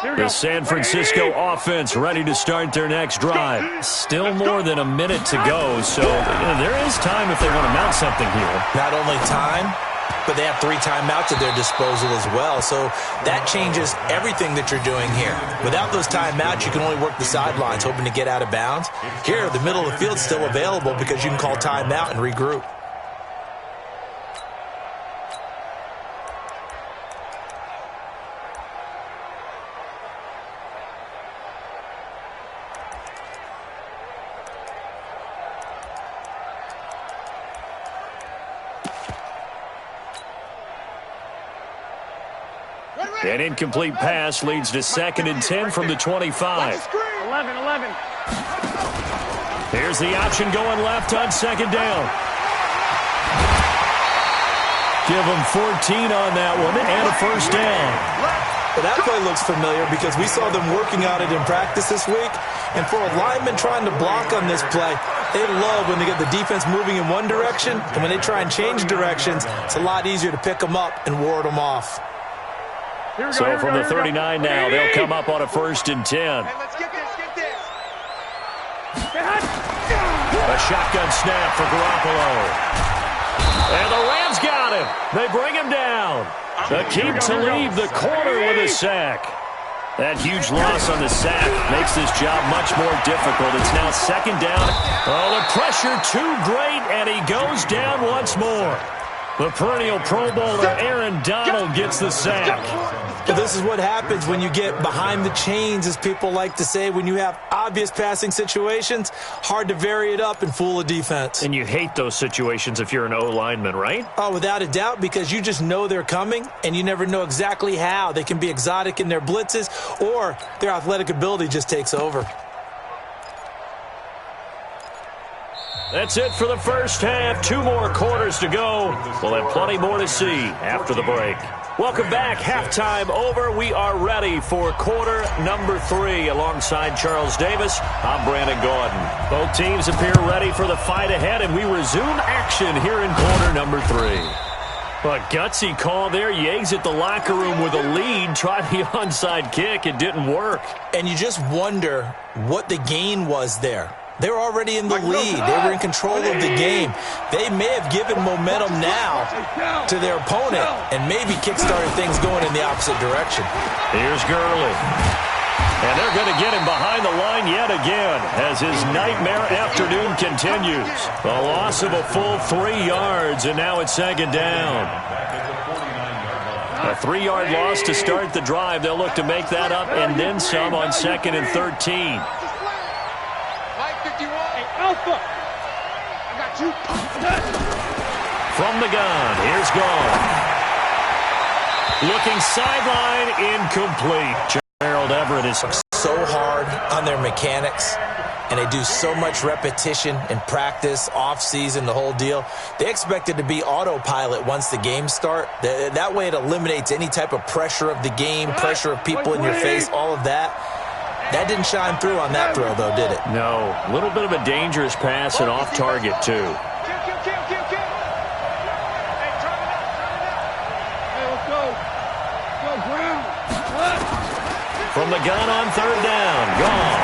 The San Francisco offense ready to start their next drive. Still more than a minute to go, so there is time if they want to mount something here. Not only time, but they have 3 timeouts at their disposal as well, so that changes everything that you're doing here. Without those timeouts, you can only work the sidelines, hoping to get out of bounds. Here, the middle of the field's still available because you can call timeout and regroup. An incomplete pass leads to 2nd and 10 from the 25. 11. Here's the option going left on 2nd down. Give them 14 on that one and a first down. Well, that play looks familiar because we saw them working on it in practice this week. And for a lineman trying to block on this play, they love when they get the defense moving in one direction. And when they try and change directions, it's a lot easier to pick them up and ward them off. So from the 39 now, they'll come up on a 1st and 10. Hey, let's get this. A shotgun snap for Garoppolo. And the Rams got him. They bring him down. Akeem Talib, the corner, with a sack. That huge loss on the sack makes this job much more difficult. It's now 2nd down. Oh, the pressure too great, and he goes down once more. The perennial Pro Bowler Aaron Donald gets the sack. But this is what happens when you get behind the chains, as people like to say. When you have obvious passing situations, hard to vary it up and fool a defense. And you hate those situations if you're an O-lineman, right? Oh, without a doubt, because you just know they're coming, and you never know exactly how. They can be exotic in their blitzes, or their athletic ability just takes over. That's it for the first half. 2 more quarters to go. We'll have plenty more to see after the break. Welcome back. Halftime over. We are ready for quarter number 3. Alongside Charles Davis, I'm Brandon Gordon. Both teams appear ready for the fight ahead, and we resume action here in quarter number 3. A gutsy call there. You exit the locker room with a lead. Tried the onside kick. It didn't work. And you just wonder what the gain was there. They're already in the lead. They were in control of the game. They may have given momentum now to their opponent and maybe kickstarted things going in the opposite direction. Here's Gurley. And they're going to get him behind the line yet again as his nightmare afternoon continues. A loss of a full 3 yards, and now it's 2nd down. A 3-yard loss to start the drive. They'll look to make that up and then some on 2nd and 13. Alpha, I got you. From the gun, here's Gone. Looking sideline, incomplete. Gerald Everett is so hard on their mechanics, and they do so much repetition in practice, off-season, the whole deal. They expect it to be autopilot once the games start. That way it eliminates any type of pressure of the game, pressure of people in your face, all of that. That didn't shine through on that throw, though, did it? No. A little bit of a dangerous pass and off target, too. Hey, let's go. Go, Brown. From the gun on 3rd down. Goff.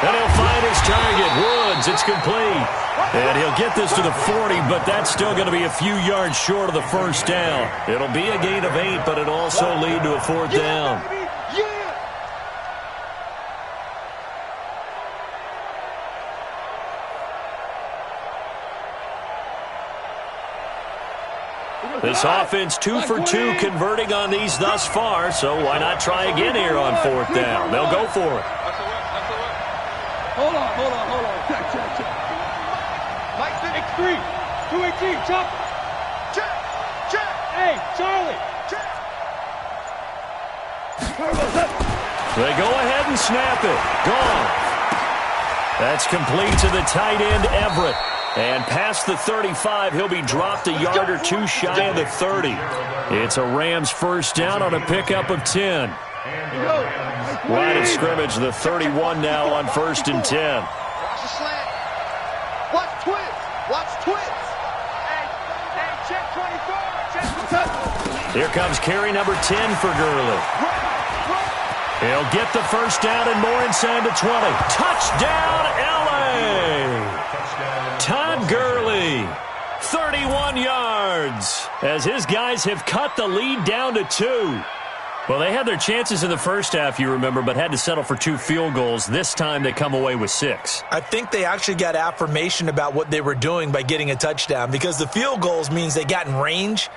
And he'll find his target. Woods, it's complete. And he'll get this to the 40, but that's still going to be a few yards short of the first down. It'll be a gain of 8, but it'll also lead to a 4th down. This offense 2 for 2 converting on these thus far, so why not try again here on 4th down? They'll go for it. Hold on. Check. Mike, X3, 218, chop. Check. Hey, Charlie. Check. They go ahead and snap it. Gone. That's complete to the tight end, Everett. And past the 35, he'll be dropped a yard or 2 shy of the 30. It's a Rams first down on a pickup of 10. Line of scrimmage, the 31 now on 1st and 10. Watch the slant. Watch twins. Hey, check 24. Here comes carry number 10 for Gurley. He'll get the first down and more inside the 20. Touchdown, L.A. Todd Gurley, 31 yards, as his guys have cut the lead down to 2. Well, they had their chances in the first half, you remember, but had to settle for 2 field goals. This time they come away with 6. I think they actually got affirmation about what they were doing by getting a touchdown, because the field goals means they got in range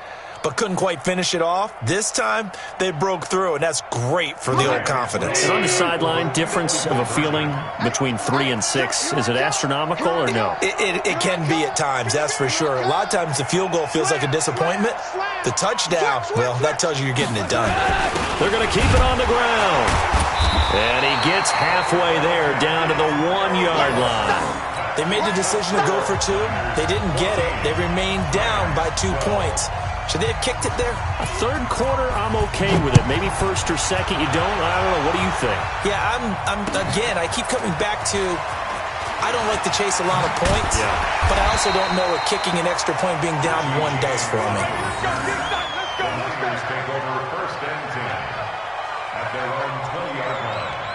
but couldn't quite finish it off. This time, they broke through, and that's great for the old confidence. And on the sideline, difference of a feeling between 3 and 6, is it astronomical or no? It can be at times, that's for sure. A lot of times the field goal feels like a disappointment. The touchdown, well, that tells you you're getting it done. They're going to keep it on the ground. And he gets halfway there, down to the 1-yard line. They made the decision to go for 2. They didn't get it. They remained down by 2 points. Should they have kicked it there? A third quarter, I'm okay with it. Maybe first or second, you don't. I don't know. What do you think? Yeah, again, I keep coming back to, I don't like to chase a lot of points, but I also don't know what kicking an extra point being down 1 does for me. Take over first and 10 at their own 20-yard line.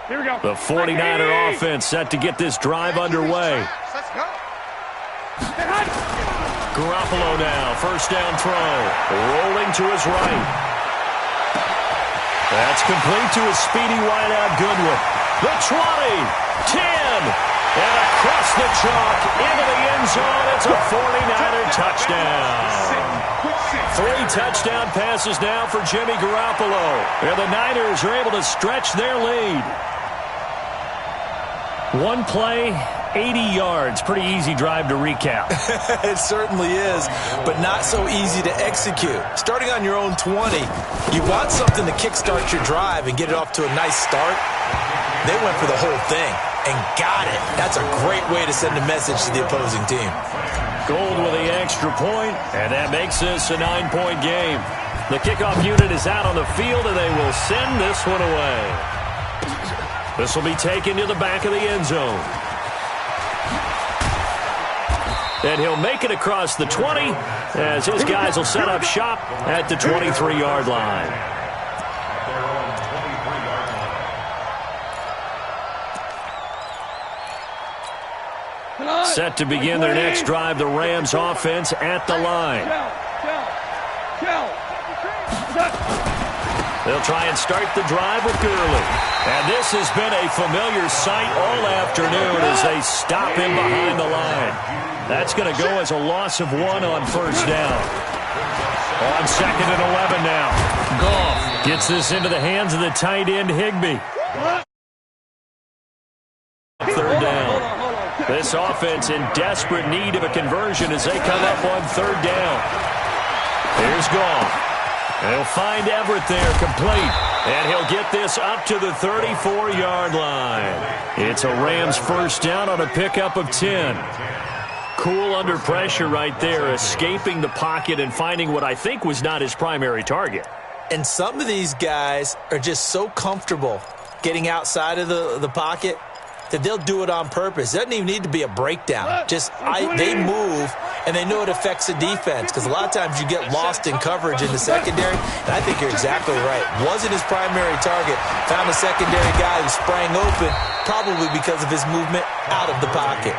Here we go. The 49er offense set to get this drive underway. Let's go. Garoppolo now, first down throw, rolling to his right. That's complete to his speedy wideout Goodwin. The 20, 10, and across the chalk into the end zone. It's a 49er touchdown. 3 touchdown passes now for Jimmy Garoppolo. And the Niners are able to stretch their lead. 1 play, 80 yards. Pretty easy drive to recap. It certainly is, but not so easy to execute. Starting on your own 20, you want something to kickstart your drive and get it off to a nice start. They went for the whole thing and got it. That's a great way to send a message to the opposing team. Gold with the extra point, and that makes this a 9-point game. The kickoff unit is out on the field, and they will send this one away. This will be taken to the back of the end zone. And he'll make it across the 20 as his guys will set up shop at the 23-yard line. Set to begin their next drive, the Rams offense at the line. They'll try and start the drive with Gurley. And this has been a familiar sight all afternoon as they stop him behind the line. That's going to go as a loss of 1 on first down. On 2nd and 11 now. Goff gets this into the hands of the tight end Higbee. 3rd down. This offense in desperate need of a conversion as they come up on 3rd down. Here's Goff. He'll find Everett there, complete. And he'll get this up to the 34-yard line. It's a Rams first down on a pickup of 10. Cool under pressure right there, escaping the pocket and finding what I think was not his primary target. And some of these guys are just so comfortable getting outside of the pocket that they'll do it on purpose. It doesn't even need to be a breakdown. They move, and they know it affects the defense, because a lot of times you get lost in coverage in the secondary, and I think you're exactly right. Wasn't his primary target. Found a secondary guy who sprang open, probably because of his movement out of the pocket.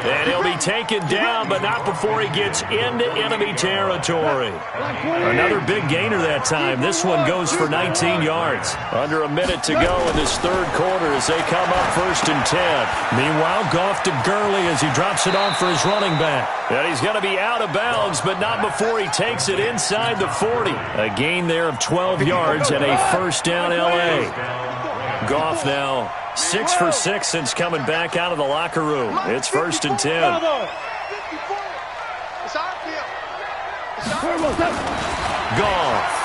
And he'll be taken down, but not before he gets into enemy territory. Another big gainer that time. This one goes for 19 yards. Under a minute to go in this 3rd quarter as they come up 1st and 10. Meanwhile, Goff to Gurley as he drops it off for his running back. And he's going to be out of bounds, but not before he takes it inside the 40. A gain there of 12 yards and a first down L.A. Goff now 6 for 6 since coming back out of the locker room. It's 1st and 10. Goff.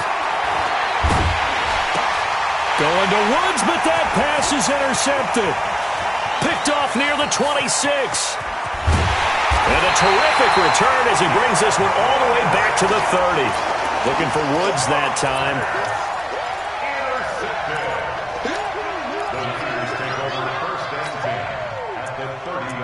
Going to Woods, but that pass is intercepted. Picked off near the 26. And a terrific return as he brings this one all the way back to the 30. Looking for Woods that time. The Niners take over first and 10 at the 30.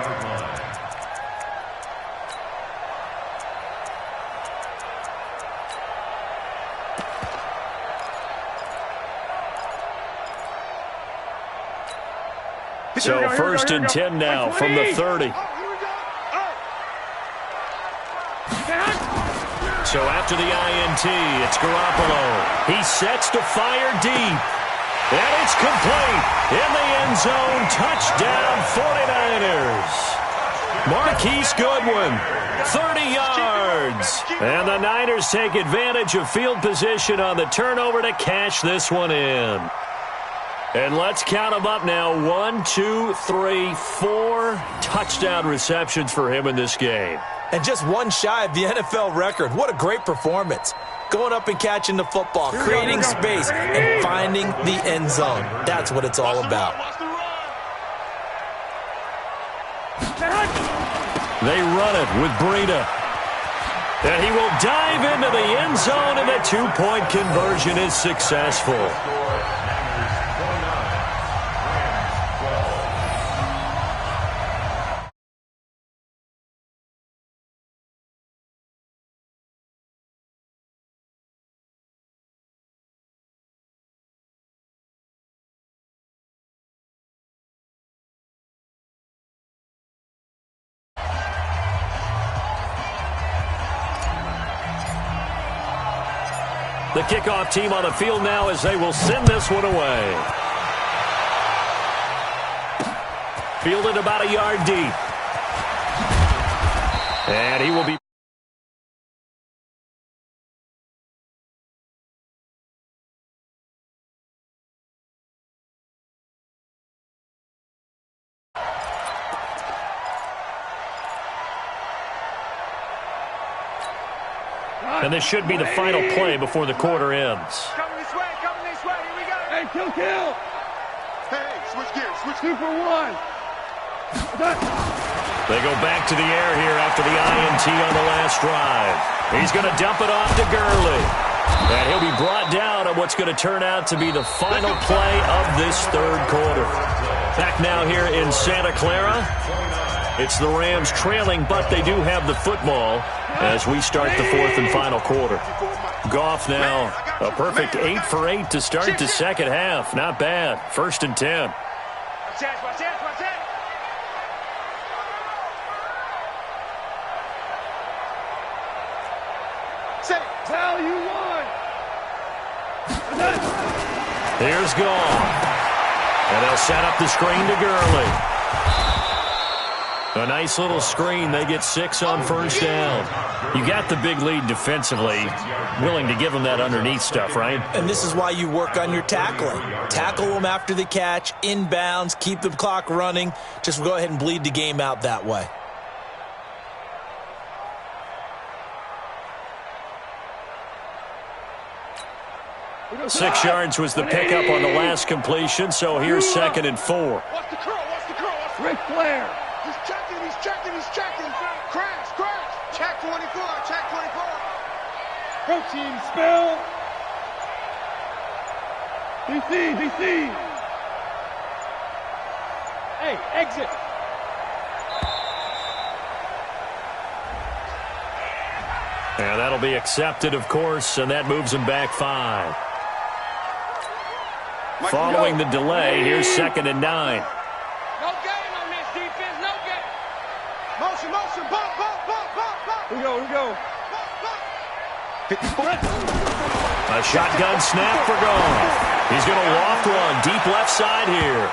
So first and 10 now from the 30. So after the INT, it's Garoppolo. He sets to fire deep. And it's complete. In the end zone, touchdown 49ers. Marquise Goodwin, 30 yards. And the Niners take advantage of field position on the turnover to cash this one in. And let's count them up now. 1, 2, 3, 4 touchdown receptions for him in this game. And just one shy of the NFL record. What a great performance. Going up and catching the football, creating space, and finding the end zone. That's what it's all about. They run it with Breida. And he will dive into the end zone, and the two-point conversion is successful. The kickoff team on the field now as they will send this one away. Fielded about a yard deep. And he will be... And this should be the final play before the quarter ends. Coming this way, here we go. Hey, kill. Hey, switch gears, switch 2 for 1. They go back to the air here after the INT on the last drive. He's going to dump it off to Gurley. And he'll be brought down on what's going to turn out to be the final play of this third quarter. Back now here in Santa Clara. It's the Rams trailing, but they do have the football as we start the fourth and final quarter. Goff now, a perfect 8 for 8 to start the second half. Not bad. First and 10. Watch it. Say, tell you one. Here's Goff. And they'll set up the screen to Gurley. A nice little screen. They get 6 on first down. You got the big lead defensively. Willing to give them that underneath stuff, right? And this is why you work on your tackling. Tackle them after the catch, inbounds, keep the clock running. Just go ahead and bleed the game out that way. Six yards was the pickup on the last completion, so here's second and 4. What's the curl? Ric Flair. He's checking. Crash. Check 24. Protein spill. DC. Hey, exit. And that'll be accepted, of course, and that moves him back 5. Following the delay, here's second and 9. No game on this defense, no game. Motion, bump. Here we go. A shotgun snap for Goff. He's going to loft one deep left side here.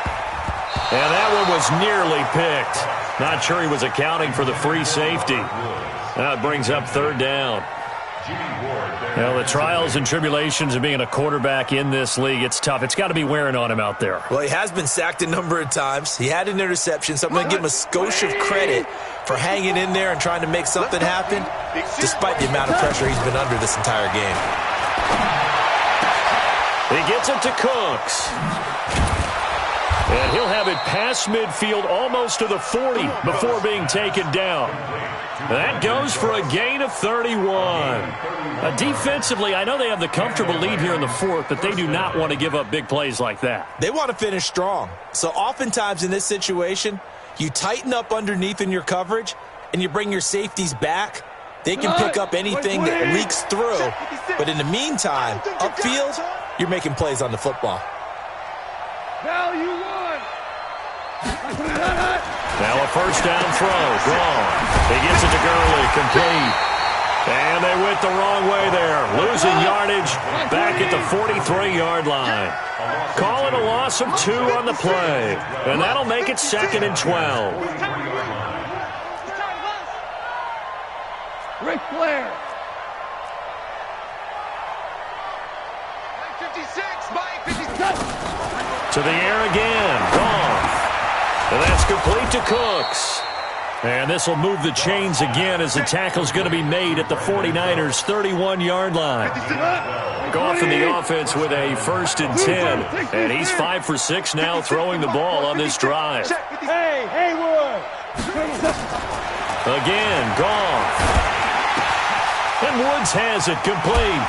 And that one was nearly picked. Not sure he was accounting for the free safety. That brings up third down. Well, the trials and tribulations of being a quarterback in this league, it's tough. It's got to be wearing on him out there. Well, he has been sacked a number of times. He had an interception, so I'm going to give him a skosh of credit for hanging in there and trying to make something happen, despite the amount of pressure he's been under this entire game. He gets it to Cooks. And he'll have it past midfield almost to the 40 before being taken down. That goes for a gain of 31. Defensively, I know they have the comfortable lead here in the fourth, but they do not want to give up big plays like that. They want to finish strong. So oftentimes in this situation, you tighten up underneath in your coverage, and you bring your safeties back, They can pick up anything that leaks through, but in the meantime, upfield, you're making plays on the football. Value one. Now a first down throw, gone. He gets it to Gurley, complete. And they went the wrong way there, losing yardage back at the 43-yard line. Calling a loss of 2 on the play, and that'll make it 2nd and 12. Ric Flair. 56, Mike 56. To the air again, gone. And that's complete to Cooks. And this will move the chains again as the tackle's going to be made at the 49ers' 31-yard line. Goff in the offense with a 1st and 10. And he's 5 for 6 now throwing the ball on this drive. Hey, Haywood. Again, Goff. And Woods has it complete.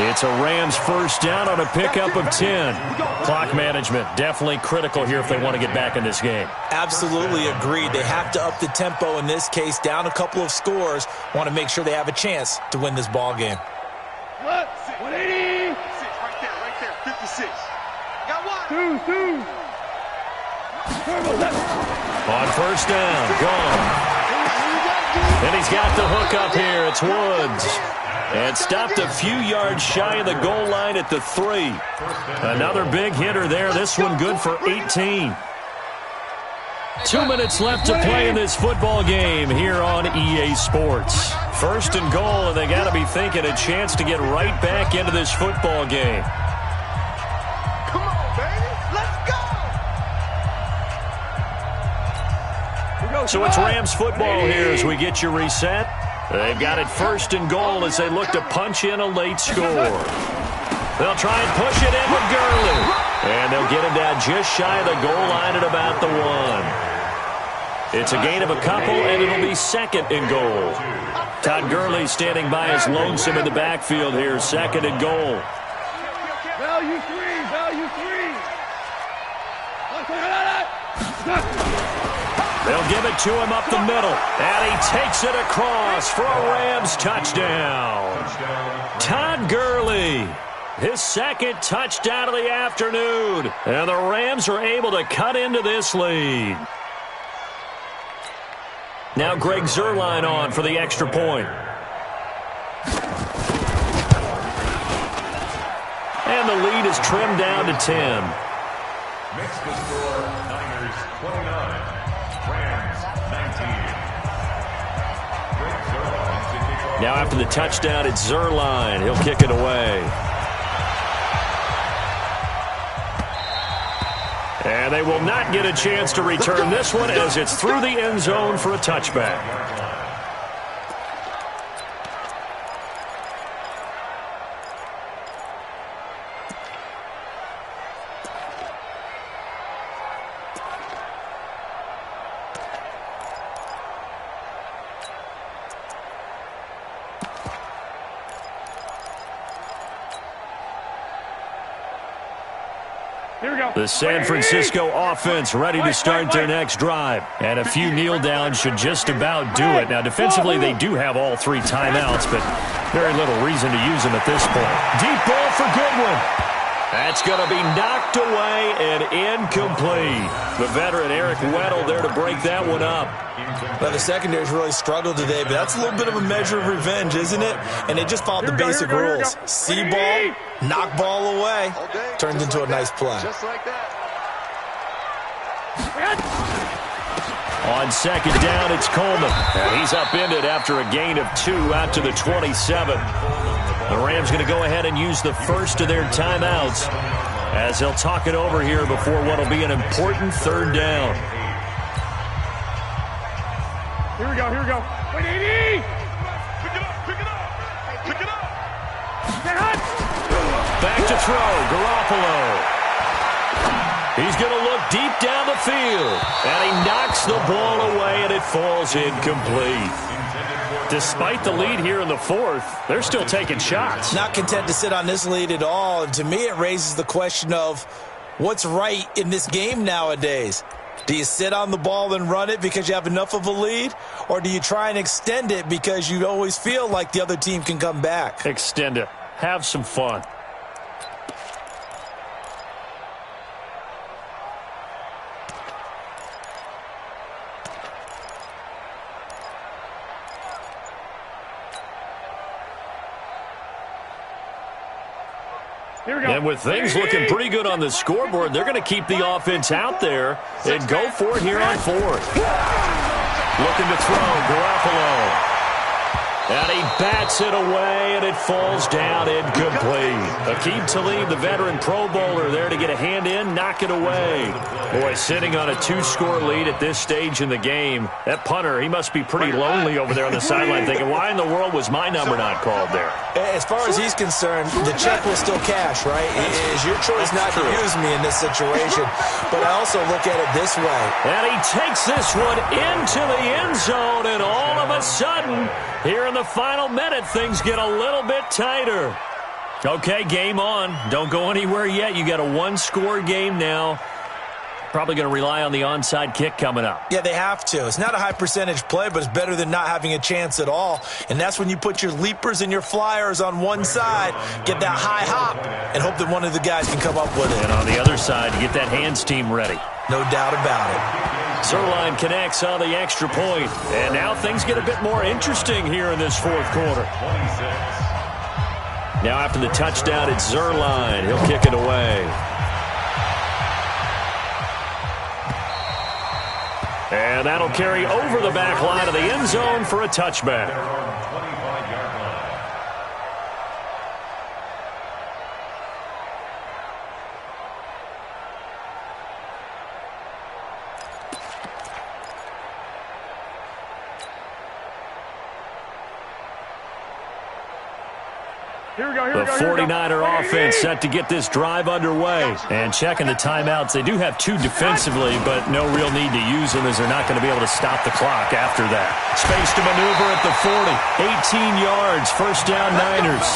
It's a Rams first down on a pickup of 10. Clock management definitely critical here if they want to get back in this game. Absolutely agreed. They have to up the tempo in this case, down a couple of scores. Want to make sure they have a chance to win this ball game. 180. Right there, 56. Got one. Two. On first down, gone. And he's got the hook up here. It's Woods. And stopped a few yards shy of the goal line at the 3. Another big hitter there. This one good for 18. 2 minutes left to play in this football game here on EA Sports. 1st and goal, and they got to be thinking a chance to get right back into this football game. Come on, baby. Let's go. So it's Rams football here as we get you reset. They've got it 1st and goal as they look to punch in a late score. They'll try and push it in with Gurley. And they'll get him down just shy of the goal line at about the 1. It's a gain of a couple, and it'll be 2nd and goal. Todd Gurley standing by as lonesome in the backfield here, 2nd and goal. Value 3. They'll give it to him up the middle, and he takes it across for a Rams touchdown. Todd Gurley, his 2nd touchdown of the afternoon, and the Rams are able to cut into this lead. Now Greg Zuerlein on for the extra point. And the lead is trimmed down to 10. Makes the score Niners 29. Rams 19. Now after the touchdown, it's Zuerlein. He'll kick it away. And they will not get a chance to return this one as it's through the end zone for a touchback. The San Francisco offense ready to start their next drive. And a few kneel downs should just about do it. Now, defensively, they do have all 3 timeouts, but very little reason to use them at this point. Deep ball for Goodwin. That's going to be knocked away and incomplete. The veteran Eric Weddle there to break that one up. Well, the secondary's really struggled today, but that's a little bit of a measure of revenge, isn't it? And they just followed the basic rules. See ball, knock ball away. Turns into a nice play. Just like that. On 2nd down, it's Coleman. And he's upended after a gain of 2 out to the 27. The Rams going to go ahead and use the first of their timeouts as they'll talk it over here before what will be an important 3rd down. Here we go. 180. Pick it up. Back to throw, Garoppolo. He's going to look deep down the field, and he knocks the ball away, and it falls incomplete. Despite the lead here in the 4th, they're still taking shots. Not content to sit on this lead at all, and to me it raises the question of what's right in this game nowadays. Do you sit on the ball and run it because you have enough of a lead? Or do you try and extend it because you always feel like the other team can come back? Extend it. Have some fun. And with things looking pretty good on the scoreboard, they're going to keep the offense out there and go for it here on fourth. Looking to throw, Garoppolo. And he bats it away, and it falls down incomplete. Aqib Talib, the veteran Pro Bowler, there to get a hand in, knock it away. Boy, sitting on a 2-score lead at this stage in the game. That punter, he must be pretty lonely over there on the sideline thinking, why in the world was my number not called there? As far as he's concerned, the check will still cash, right? It is your choice not to use me in this situation. But I also look at it this way. And he takes this one into the end zone, and all of a sudden, here in the final minute, things get a little bit tighter. Okay, game on. Don't go anywhere yet. You got a 1-score game now. Probably going to rely on the onside kick coming up. Yeah, they have to. It's not a high percentage play, but it's better than not having a chance at all. And that's when you put your leapers and your flyers on one side, get that high hop, and hope that one of the guys can come up with it. And on the other side, you get that hands team ready. No doubt about it. Zerline connects on the extra point. And now things get a bit more interesting here in this fourth quarter. Now after the touchdown, it's Zerline. He'll kick it away. And that'll carry over the back line of the end zone for a touchback. The 49er offense set to get this drive underway. And checking the timeouts, they do have 2 defensively, but no real need to use them as they're not going to be able to stop the clock after that. Space to maneuver at the 40. 18 yards, first down Niners.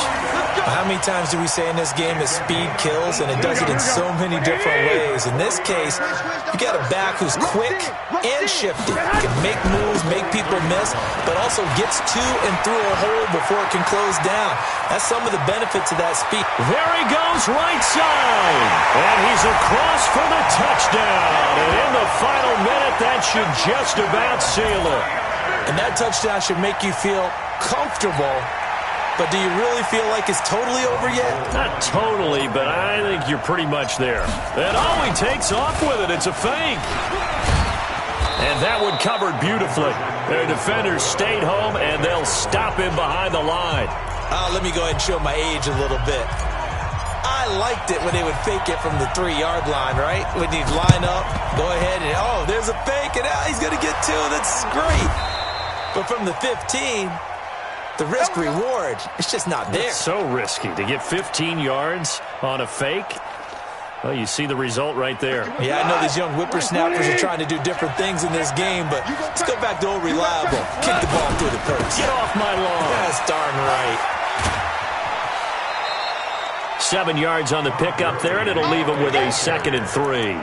How many times do we say in this game that speed kills, and it does it in so many different ways? In this case, you got a back who's quick and shifty. He can make moves, make people miss, but also gets to and through a hole before it can close down. That's some of the benefits of that speed. There he goes, right side. And he's across for the touchdown. And in the final minute, that should just about seal it. And that touchdown should make you feel comfortable. But do you really feel like it's totally over yet? Not totally, but I think you're pretty much there. And he takes off with it. It's a fake. And that one covered beautifully. Their defenders stayed home, and they'll stop him behind the line. Let me go ahead and show my age a little bit. I liked it when they would fake it from the 3-yard line, right? When you'd line up, go ahead, and there's a fake, and he's going to get 2. That's great. But from the 15... the risk-reward, it's just not there. It's so risky to get 15 yards on a fake. Well, you see the result right there. Yeah, I know these young whippersnappers are trying to do different things in this game, but let's go back to old reliable. Kick the ball through the post. Get off my lawn. That's darn right. 7 yards on the pickup there, and it'll leave them with a 2nd and 3.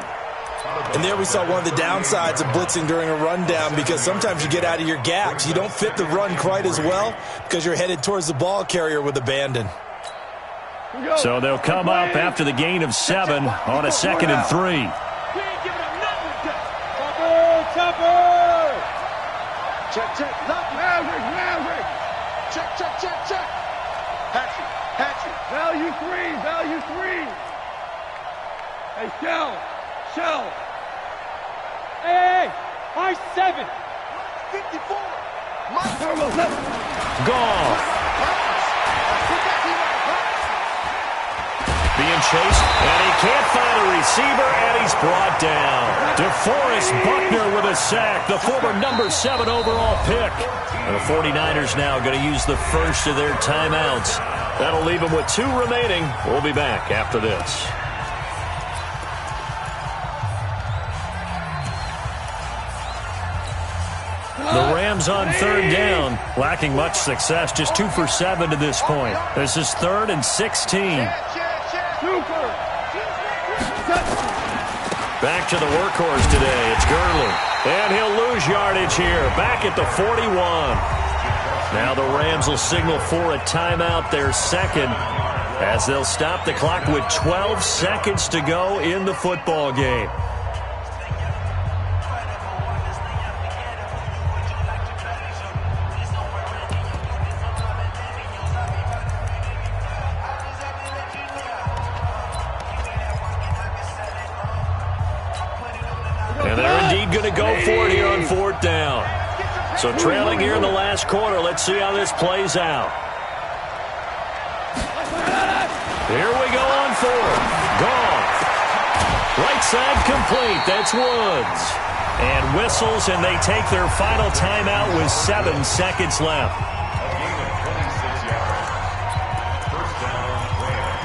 And there we saw one of the downsides of blitzing during a rundown, because sometimes you get out of your gaps. You don't fit the run quite as well because you're headed towards the ball carrier with abandon. So they'll come up after the gain of 7 on a 2nd and 3. Check, check. Maverick. Check. Hatchet. Value 3. Hey, Shell. Hey, I-7. 54. Gone. Being chased, and he can't find a receiver, and he's brought down. DeForest Buckner with a sack, the former number 7 overall pick. And the 49ers now going to use the first of their timeouts. That'll leave them with 2 remaining. We'll be back after this. The Rams on 3rd down, lacking much success, just 2 for 7 to this point. This is 3rd and 16. Back to the workhorse today. It's Gurley. And he'll lose yardage here. Back at the 41. Now the Rams will signal for a timeout, their second, as they'll stop the clock with 12 seconds to go in the football game. And they're indeed going to go for it here on fourth down. So trailing here in the last quarter. Let's see how this plays out. Here we go on fourth. Gone. Right side complete. That's Woods. And whistles, and they take their final timeout with 7 seconds left. A gain of 26 yards. First down, Rams.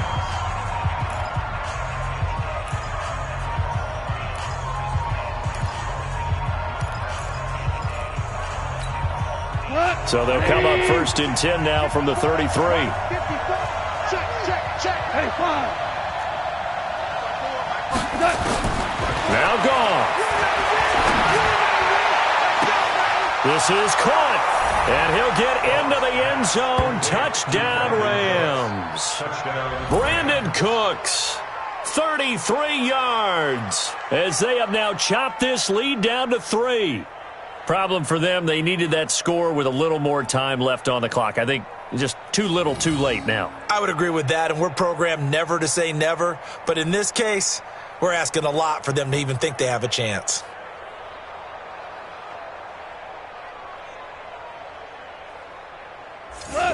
So they'll come up first and 10 now from the 33. 54. Check. Hey, 5. Now gone. This is caught. And he'll get into the end zone. Touchdown, Rams. Brandon Cooks, 33 yards, as they have now chopped this lead down to 3. Problem for them, they needed that score with a little more time left on the clock. I think just too little too late now. I would agree with that, and we're programmed never to say never. But in this case, we're asking a lot for them to even think they have a chance.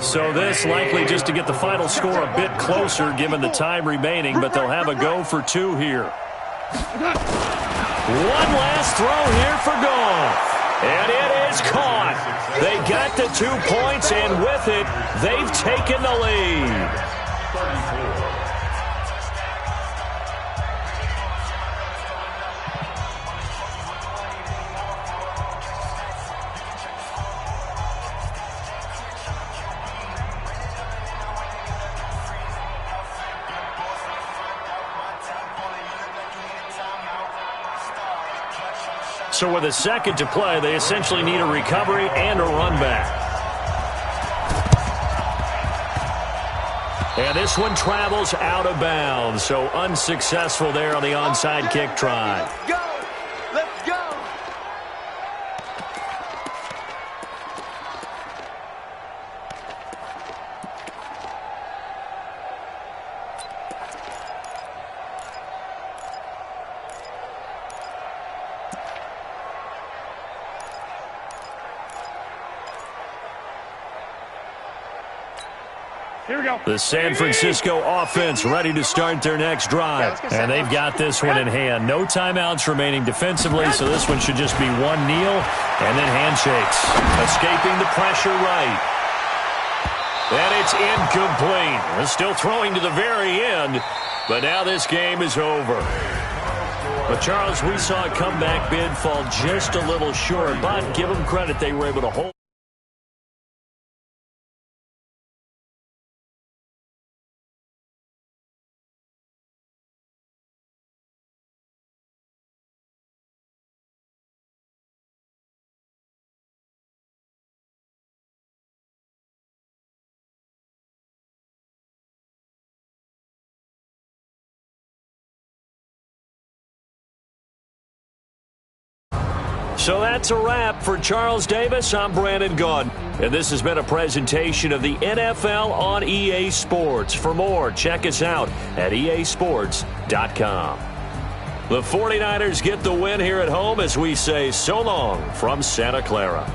So this likely just to get the final score a bit closer given the time remaining, but they'll have a go for 2 here. One last throw here for Goff. And it is caught. They got the 2 points, and with it, they've taken the lead. 34. So with a second to play, they essentially need a recovery and a run back. And this one travels out of bounds, so unsuccessful there on the onside kick try. Let's go. Let's go. Here we go. The San Francisco offense ready to start their next drive. And they've got this one in hand. No timeouts remaining defensively, so this one should just be one kneel and then handshakes. Escaping the pressure right. And it's incomplete. They're still throwing to the very end, but now this game is over. But, Charles, we saw a comeback bid fall just a little short, but give them credit, they were able to hold. So that's a wrap for Charles Davis. I'm Brandon Gaudin, and this has been a presentation of the NFL on EA Sports. For more, check us out at easports.com. The 49ers get the win here at home as we say so long from Santa Clara.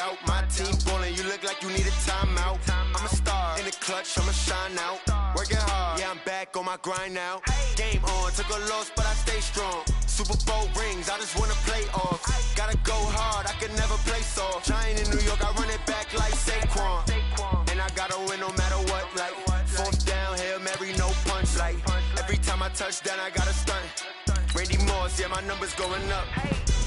out. My team ballin', you look like you need a timeout. I'm a star in the clutch, I'ma shine out. Working hard, yeah, I'm back on my grind now. Game on, took a loss, but I stay strong. Super Bowl rings, I just wanna play off. Gotta go hard, I can never play soft. Giant in New York, I run it back like Saquon. And I gotta win no matter what, like fourth down, Hail Mary, no punch. Like every time I touch down, I gotta stunt. Randy Moss, yeah, my numbers going up.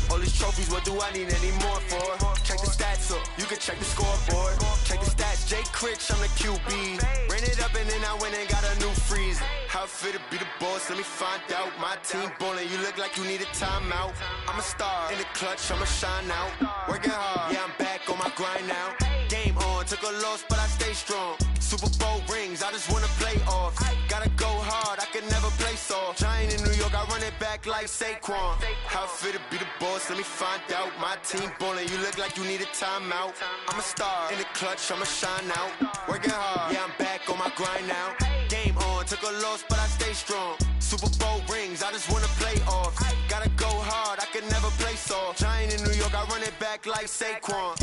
All these trophies, what do I need any more for? Check the stats up, you can check the scoreboard. Check the stats, Jay Critch, I'm the QB. Ran it up and then I went and got a new freeze. How it fit to be the boss, let me find out. My team ballin', you look like you need a timeout. I'm a star in the clutch, I'ma shine out. Working hard, yeah, I'm back on my grind now. Game on, took a loss, but I stay strong. Super Bowl rings, I just wanna play off. Gotta go hard, I can never play soft. Giant in New York, I run it back like Saquon. How it fit to be the boss, let me find out. My team ballin', you look like you need a timeout. I'm a star in the clutch, I'ma shine out. Working hard, yeah, I'm back on my grind now. Game on, took a loss, but I stay strong. Super Bowl rings, I just wanna play off. Gotta go hard, I can never play soft. Giant in New York, I run it back like Saquon.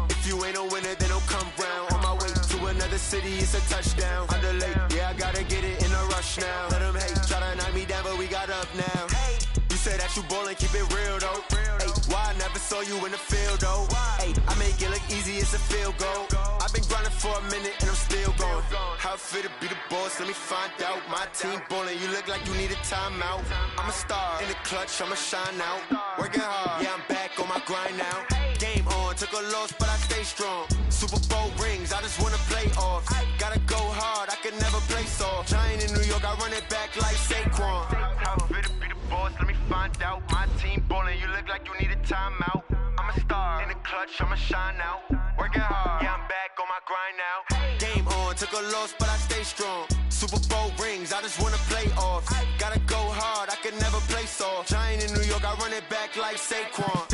If you ain't a winner, then don't come round. On my way to another city, it's a touchdown. Underlay, yeah, I gotta get it in a rush now. Let them hate, try to knock me down, but we got up now. You say that you ballin', keep it real though. Hey, why I never saw you in the field though? Hey, I make it look easy, it's a field goal. I've been grinding for a minute and I'm still going. How it fit to be the boss, let me find out. My team ballin', you look like you need a timeout. I'm a star in the clutch, I'ma shine out. Working hard, yeah, I'm back on my grind now. Game on, took a loss, but I stay strong. Super Bowl rings, I just wanna play off. Gotta go hard, I can never play soft. Giant in New York, I run it back like Saquon. How it fit to be the boss, let me find out. My team ballin', you look like you need a timeout. I'm a star in the clutch, I'ma shine out. Working hard, yeah, I'm back on my grind now. Game on, took a loss, but I stay strong. Super Bowl rings, I just wanna play off. Gotta go hard, I can never play soft. Giant in New York, I run it back like Saquon.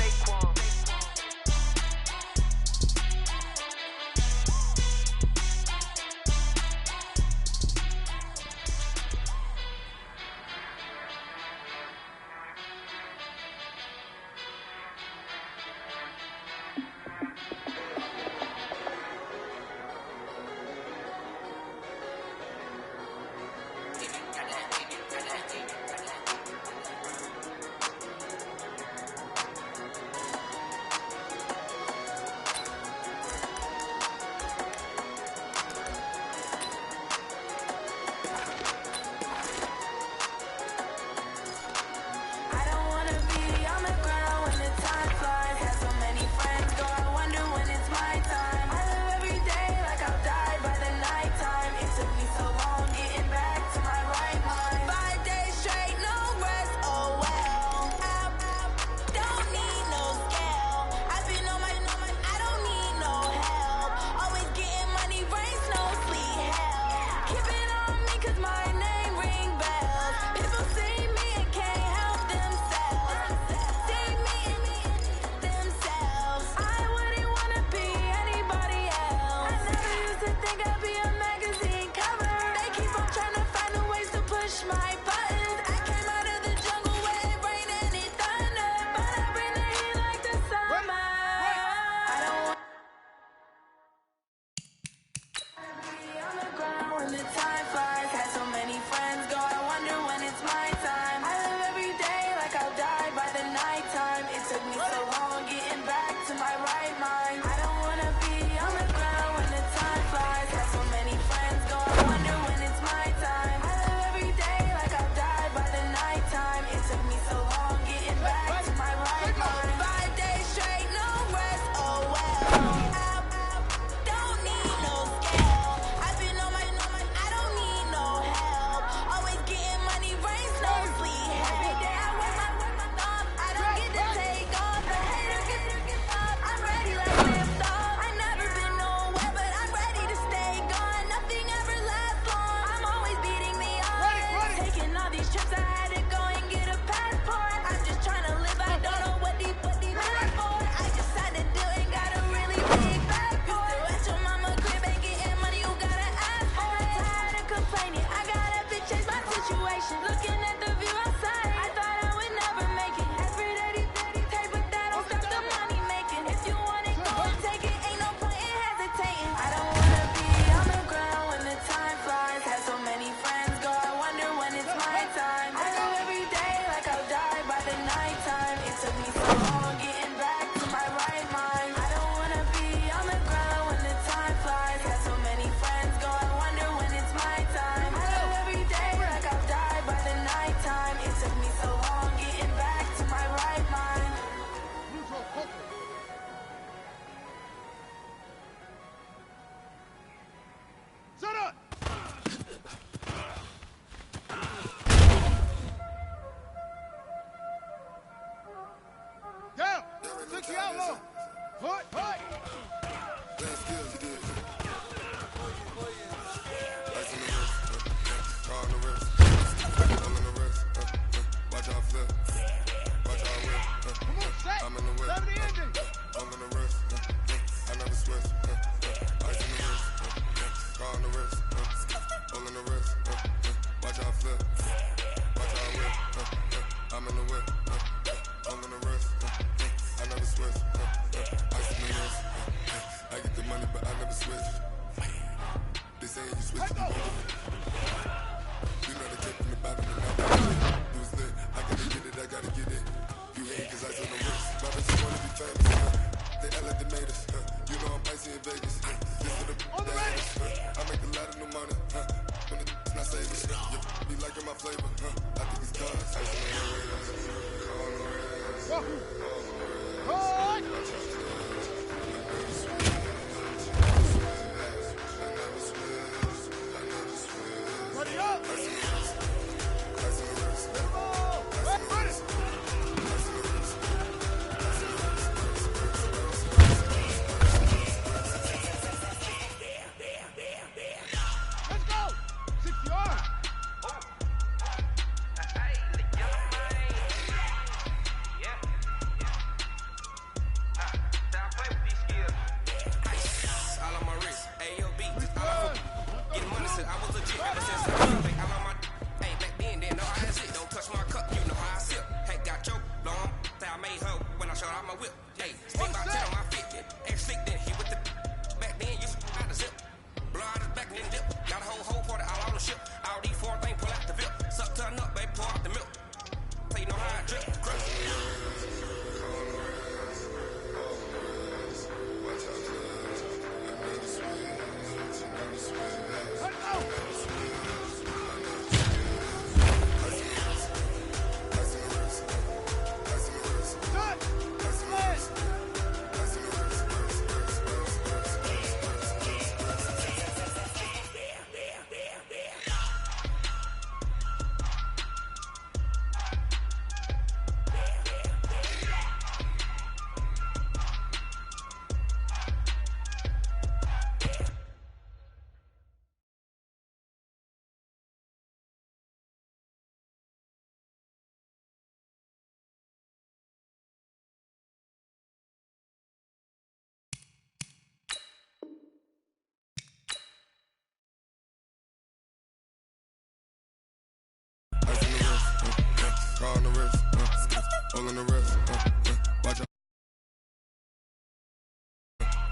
I'm in the whip, I'm in the rest, I never switch, ice in the wrist, I get the money but I never switch, they say you switch, you know the tip from the bottom and now you was lit, I gotta get it, you hate cause ice on the wrist, my bitch you wanna be famous, they made us, you know I'm icy in Vegas, this for the haters, I make a lot of new money, when it's not saving, be liking my flavor, I think it's cause ice on the wrist. Ready up! Let's go! 60 yards! On the wrist, all in the wrist, watch out.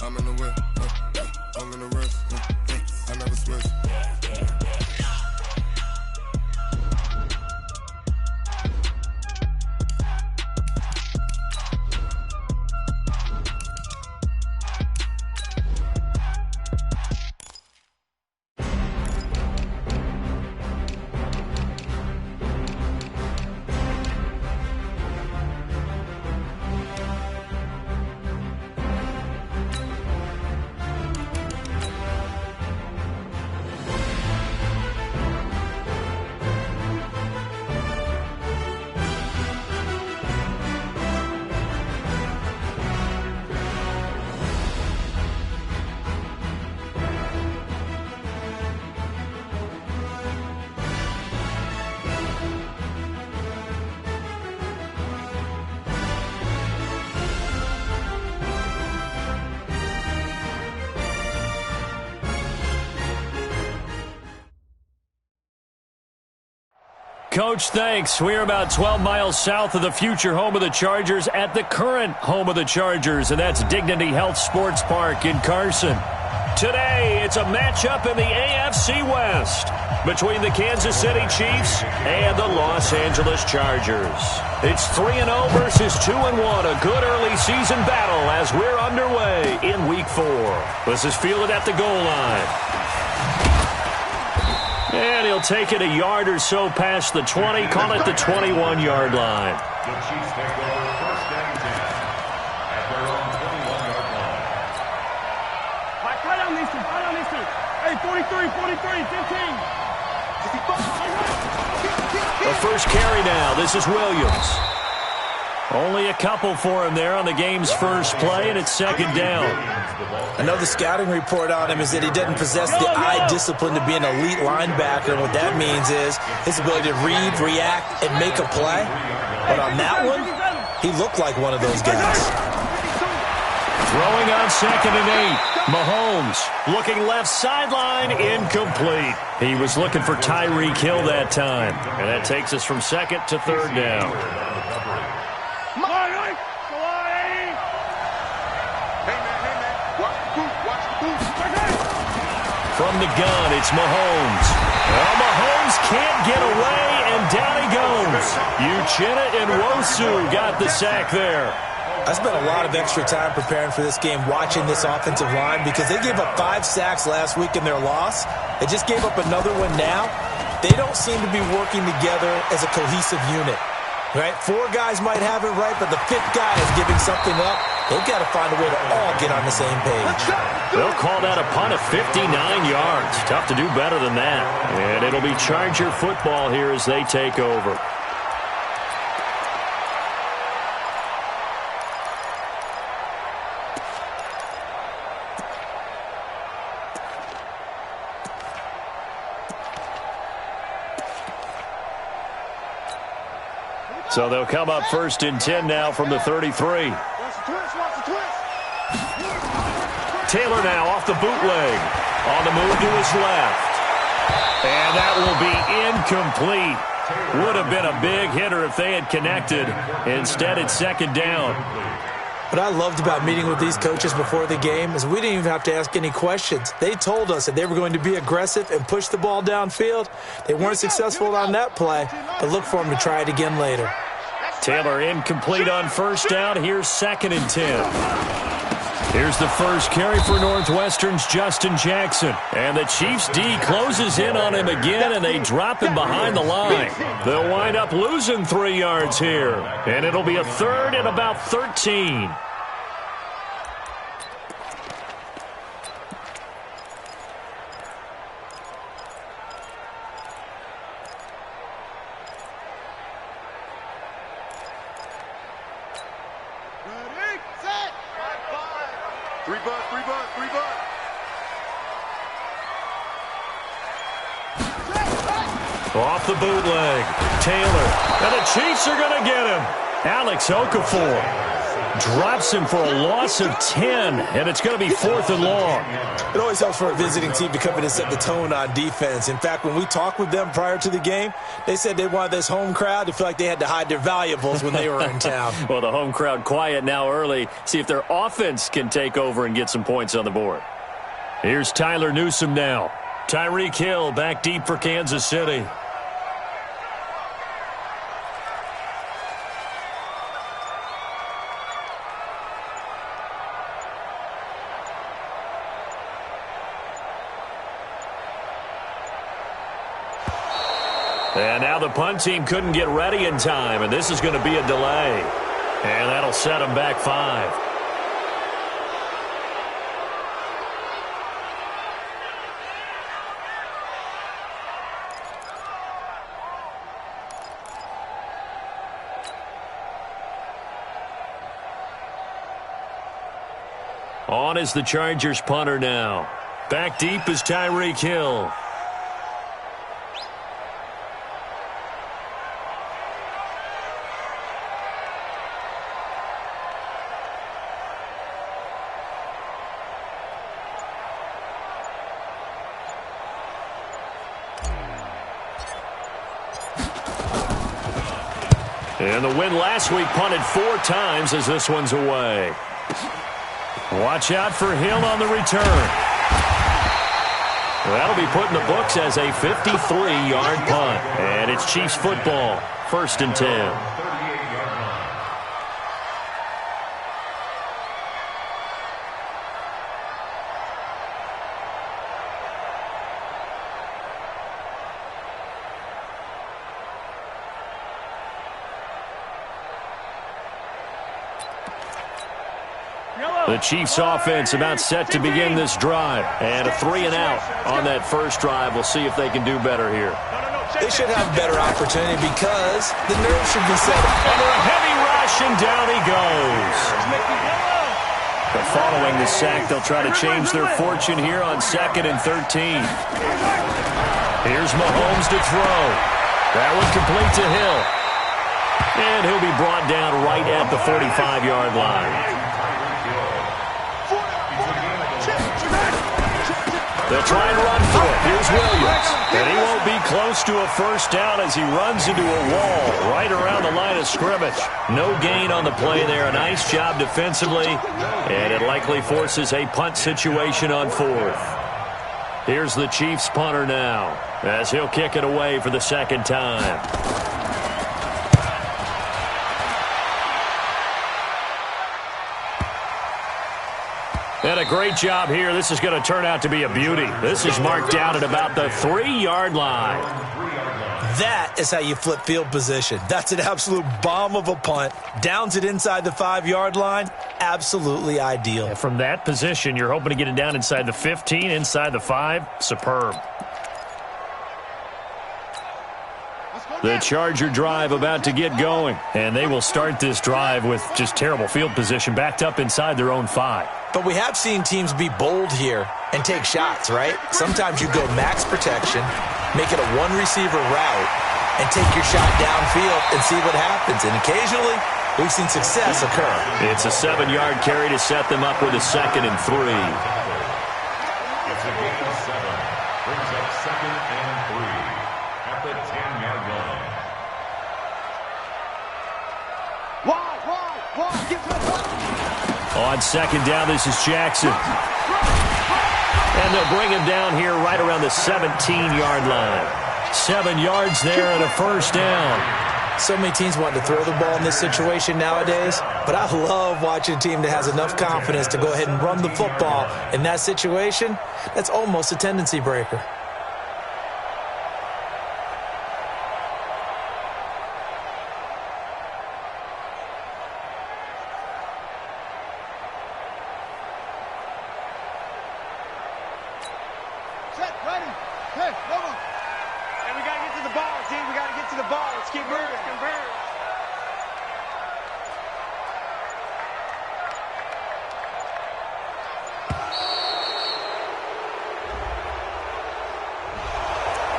I'm in the whip, I'm in the wrist, I never switch. Coach, thanks. We're about 12 miles south of the future home of the Chargers at the current home of the Chargers, and that's Dignity Health Sports Park in Carson. Today, it's a matchup in the AFC West between the Kansas City Chiefs and the Los Angeles Chargers. It's 3-0 versus 2-1, a good early season battle as we're underway in Week 4. This is fielded at the goal line. And he'll take it a yard or so past the 20, call it the 21-yard line. The Chiefs take over first and 10 at their own 21-yard line. Right on these two. Hey, 43, 15. The first carry now. This is Williams. Only a couple for him there on the game's first play, and it's second down. I know the scouting report on him is that he doesn't possess the eye discipline to be an elite linebacker. And what that means is his ability to read, react, and make a play. But on that one, he looked like one of those guys. Throwing on 2nd and 8. Mahomes looking left sideline, incomplete. He was looking for Tyreek Hill that time. And that takes us from second to third down. From the gun, it's Mahomes. Well, Mahomes can't get away, and down he goes. Uchenna and Nwosu got the sack there. I spent a lot of extra time preparing for this game watching this offensive line because they gave up 5 sacks last week in their loss. They just gave up another one now. They don't seem to be working together as a cohesive unit. Right? 4 guys might have it right, but the 5th guy is giving something up. They've got to find a way to all get on the same page. They'll call that a punt of 59 yards. Tough to do better than that. And it'll be Charger football here as they take over. So they'll come up first and 10 now from the 33. Taylor now off the bootleg. On the move to his left. And that will be incomplete. Would have been a big hitter if they had connected. Instead, it's second down. What I loved about meeting with these coaches before the game is we didn't even have to ask any questions. They told us that they were going to be aggressive and push the ball downfield. They weren't successful on that play, but look for them to try it again later. Taylor incomplete on first down. Here's second and 10. Here's the first carry for Northwestern's Justin Jackson. And the Chiefs' D closes in on him again, and they drop him behind the line. They'll wind up losing 3 yards here. And it'll be a third and about 13. Off the bootleg, Taylor, and the Chiefs are going to get him. Alex Okafor drops him for a loss of 10, and it's going to be 4th and long. It always helps for a visiting team to come in and set the tone on defense. In fact, when we talked with them prior to the game, they said they wanted this home crowd to feel like they had to hide their valuables when they were in town. Well, the home crowd quiet now early. See if their offense can take over and get some points on the board. Here's Tyler Newsome now. Tyreek Hill back deep for Kansas City. And now the punt team couldn't get ready in time, and this is going to be a delay. And that'll set them back 5. On is the Chargers punter now. Back deep is Tyreek Hill. And the win last week punted 4 times as this one's away. Watch out for Hill on the return. That'll be put in the books as a 53-yard punt. And it's Chiefs football, 1st and 10. The Chiefs offense about set to begin this drive. And a 3 and out on that first drive. We'll see if they can do better here. They should have a better opportunity because the nerves should be set. Under a heavy rush, and down he goes. But following the sack, they'll try to change their fortune here on 2nd and 13. Here's Mahomes to throw. That one complete to Hill. And he'll be brought down right at the 45-yard line. They'll try and run for it. Here's Williams. And he won't be close to a first down as he runs into a wall right around the line of scrimmage. No gain on the play there. A nice job defensively. And it likely forces a punt situation on fourth. Here's the Chiefs punter now as he'll kick it away for the second time. And a great job here. This is going to turn out to be a beauty. This is marked down at about the 3-yard line. That is how you flip field position. That's an absolute bomb of a punt. Downs it inside the 5-yard line. Absolutely ideal. And from that position, you're hoping to get it down inside the 15, inside the 5. Superb. The Charger drive about to get going. And they will start this drive with just terrible field position, backed up inside their own 5. But we have seen teams be bold here and take shots, right? Sometimes you go max protection, make it a one-receiver route, and take your shot downfield and see what happens. And occasionally, we've seen success occur. It's a 7-yard carry to set them up with a 2nd and 3. It's a gain of 7. Brings up 2nd and 3 at the 10-yard line. Wide, get to the front. On 2nd down, this is Jackson. And they'll bring him down here right around the 17-yard line. 7 yards there and a first down. So many teams want to throw the ball in this situation nowadays, but I love watching a team that has enough confidence to go ahead and run the football. In that situation, that's almost a tendency breaker.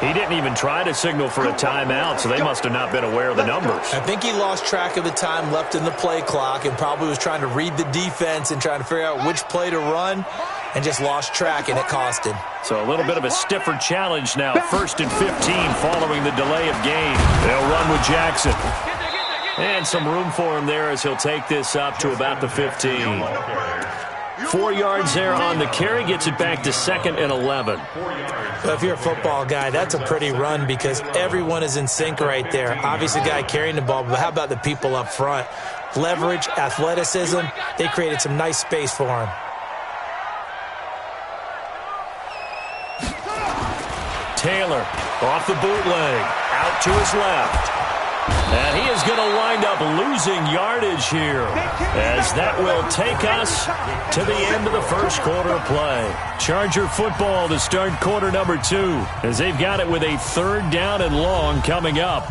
He didn't even try to signal for a timeout, so they must have not been aware of the numbers. I think he lost track of the time left in the play clock and probably was trying to read the defense and trying to figure out which play to run and just lost track, and it cost him. So a little bit of a stiffer challenge now. 1st and 15 following the delay of game. They'll run with Jackson. And some room for him there as he'll take this up to about the 15. 4 yards there on the carry, gets it back to 2nd and 11. But if you're a football guy, that's a pretty run because everyone is in sync right there. Obviously, the guy carrying the ball, but how about the people up front? Leverage, athleticism, they created some nice space for him. Taylor off the bootleg, out to his left. And he is going to wind up losing yardage here as that will take us to the end of the first quarter of play. Charger football to start quarter number 2 as they've got it with a 3rd down and long coming up.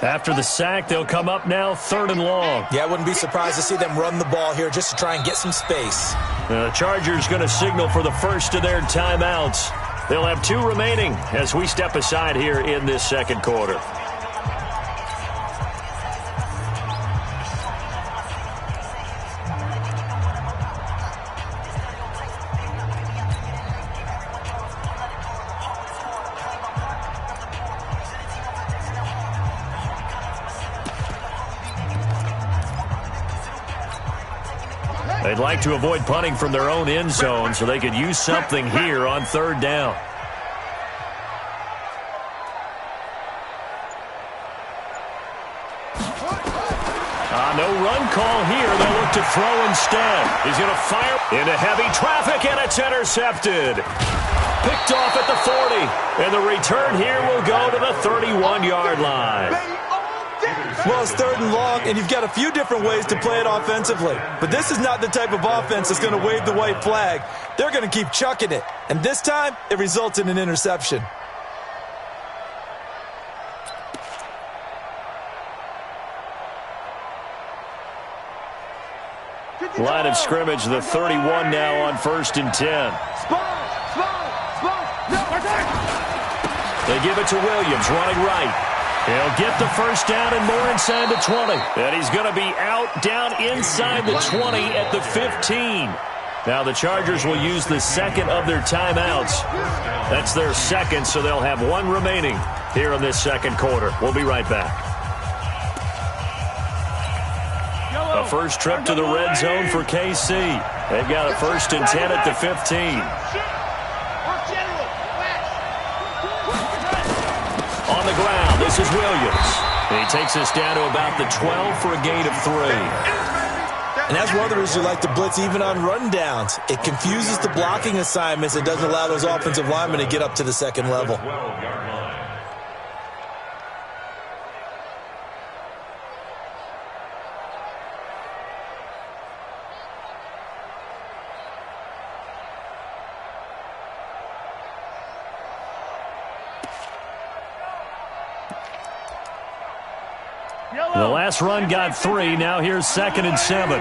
After the sack, they'll come up now 3rd and long. Yeah, I wouldn't be surprised to see them run the ball here just to try and get some space. The Chargers going to signal for the first of their timeouts. They'll have 2 remaining as we step aside here in this second quarter. They'd like to avoid punting from their own end zone so they could use something here on 3rd down. No run call here. They'll look to throw instead. He's going to fire into heavy traffic, and it's intercepted. Picked off at the 40. And the return here will go to the 31-yard line. Well, it's 3rd and long, and you've got a few different ways to play it offensively. But this is not the type of offense that's going to wave the white flag. They're going to keep chucking it. And this time, it results in an interception. Line of scrimmage, the 31 now on 1st and 10. They give it to Williams, running right. He'll get the first down and more inside the 20. And he's going to be out down inside the 20 at the 15. Now the Chargers will use the second of their timeouts. That's their second, so they'll have one remaining here in this second quarter. We'll be right back. A first trip to the red zone for KC. They've got a 1st and 10 at the 15. On the ground, this is Williams. And he takes us down to about the 12 for a gain of 3. And that's one of the reasons you like to blitz even on rundowns. It confuses the blocking assignments. It doesn't allow those offensive linemen to get up to the second level. The last run got 3. Now here's 2nd and 7.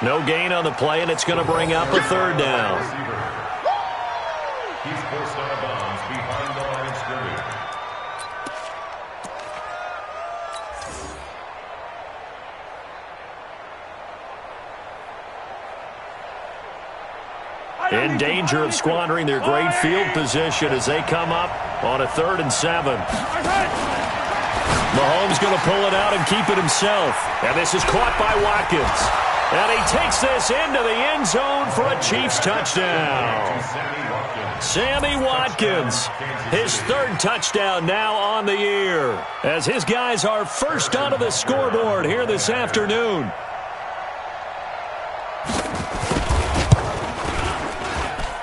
No gain on the play, and it's going to bring up a 3rd down. He's forced out of bounds behind the line of scrimmage. In danger of squandering their great field position as they come up on a 3rd and 7. Mahomes going to pull it out and keep it himself. And this is caught by Watkins. And he takes this into the end zone for a Chiefs touchdown. Sammy Watkins, his 3rd touchdown now on the year, as his guys are first onto the scoreboard here this afternoon.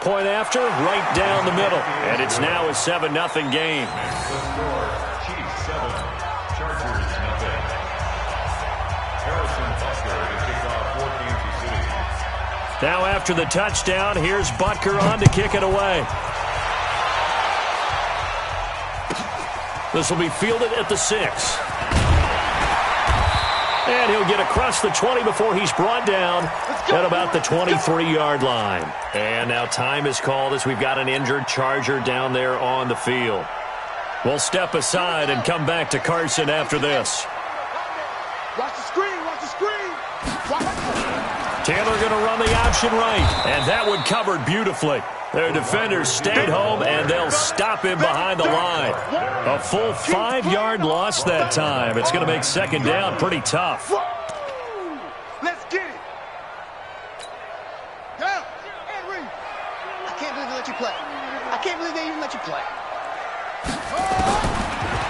Point after, right down the middle. And it's now a 7-0 game. The score, Chiefs 7, Chargers 0. Harrison Butker to kick off for Kansas City. Now after the touchdown, here's Butker on to kick it away. This will be fielded at the 6. And he'll get across the 20 before he's brought down at about the 23-yard line. And now time is called as we've got an injured Charger down there on the field. We'll step aside and come back to Carson after this. Watch the screen, watch the screen. Taylor going to run the option right. And that one covered beautifully. Their defenders stayed home, and they'll stop him behind the line. A full 5-yard loss that time. It's going to make 2nd down pretty tough. Let's get it. Down. And read. I can't believe they let you play. I can't believe they even let you play.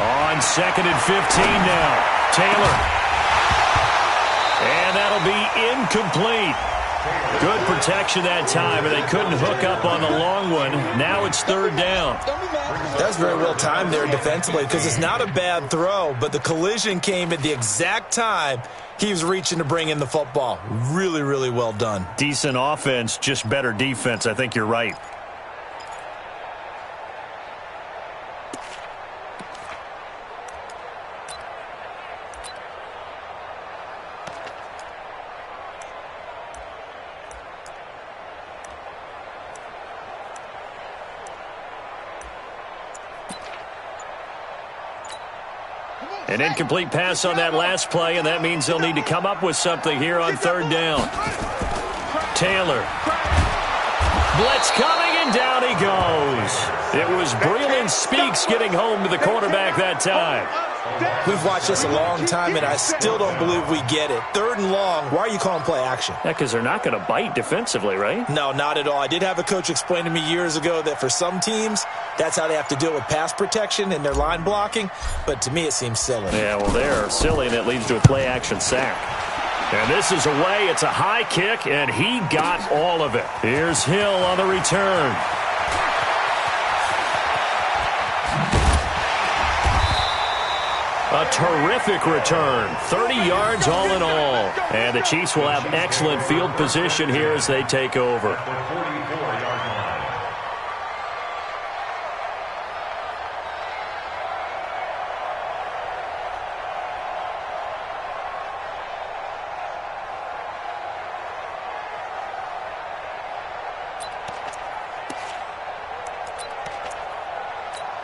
On 2nd and 15 now. Taylor. And that'll be incomplete. Good protection that time, and they couldn't hook up on the long one. Now it's 3rd down. That's very well timed there defensively because it's not a bad throw, but the collision came at the exact time he was reaching to bring in the football. Really, really well done. Decent offense, just better defense. I think you're right. An incomplete pass on that last play, and that means they'll need to come up with something here on 3rd down. Taylor. Blitz coming, and down he goes. It was Breland Speaks getting home to the quarterback that time. We've watched this a long time, and I still don't believe we get it. 3rd and long, why are you calling play action? Yeah, because they're not going to bite defensively, right? No, not at all. I did have a coach explain to me years ago that for some teams, that's how they have to deal with pass protection and their line blocking, but to me it seems silly. Yeah, well, they're silly, and it leads to a play action sack. And this is away. It's a high kick, and he got all of it. Here's Hill on the return. A terrific return. 30 yards all in all. And the Chiefs will have excellent field position here as they take over.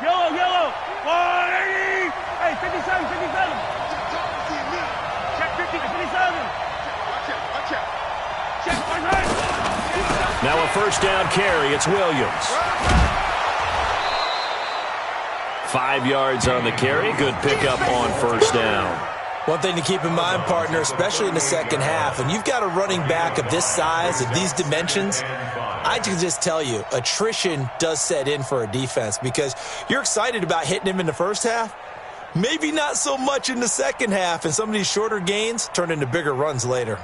Yellow. 180. Hey, 57. Check 50, 57. Watch out. Check 100. Now a first down carry. It's Williams. 5 yards on the carry. Good pickup on first down. One thing to keep in mind, partner, especially in the second half, and you've got a running back of this size, of these dimensions, I can just tell you, attrition does set in for a defense because you're excited about hitting him in the first half, maybe not so much in the second half, and some of these shorter gains turn into bigger runs later.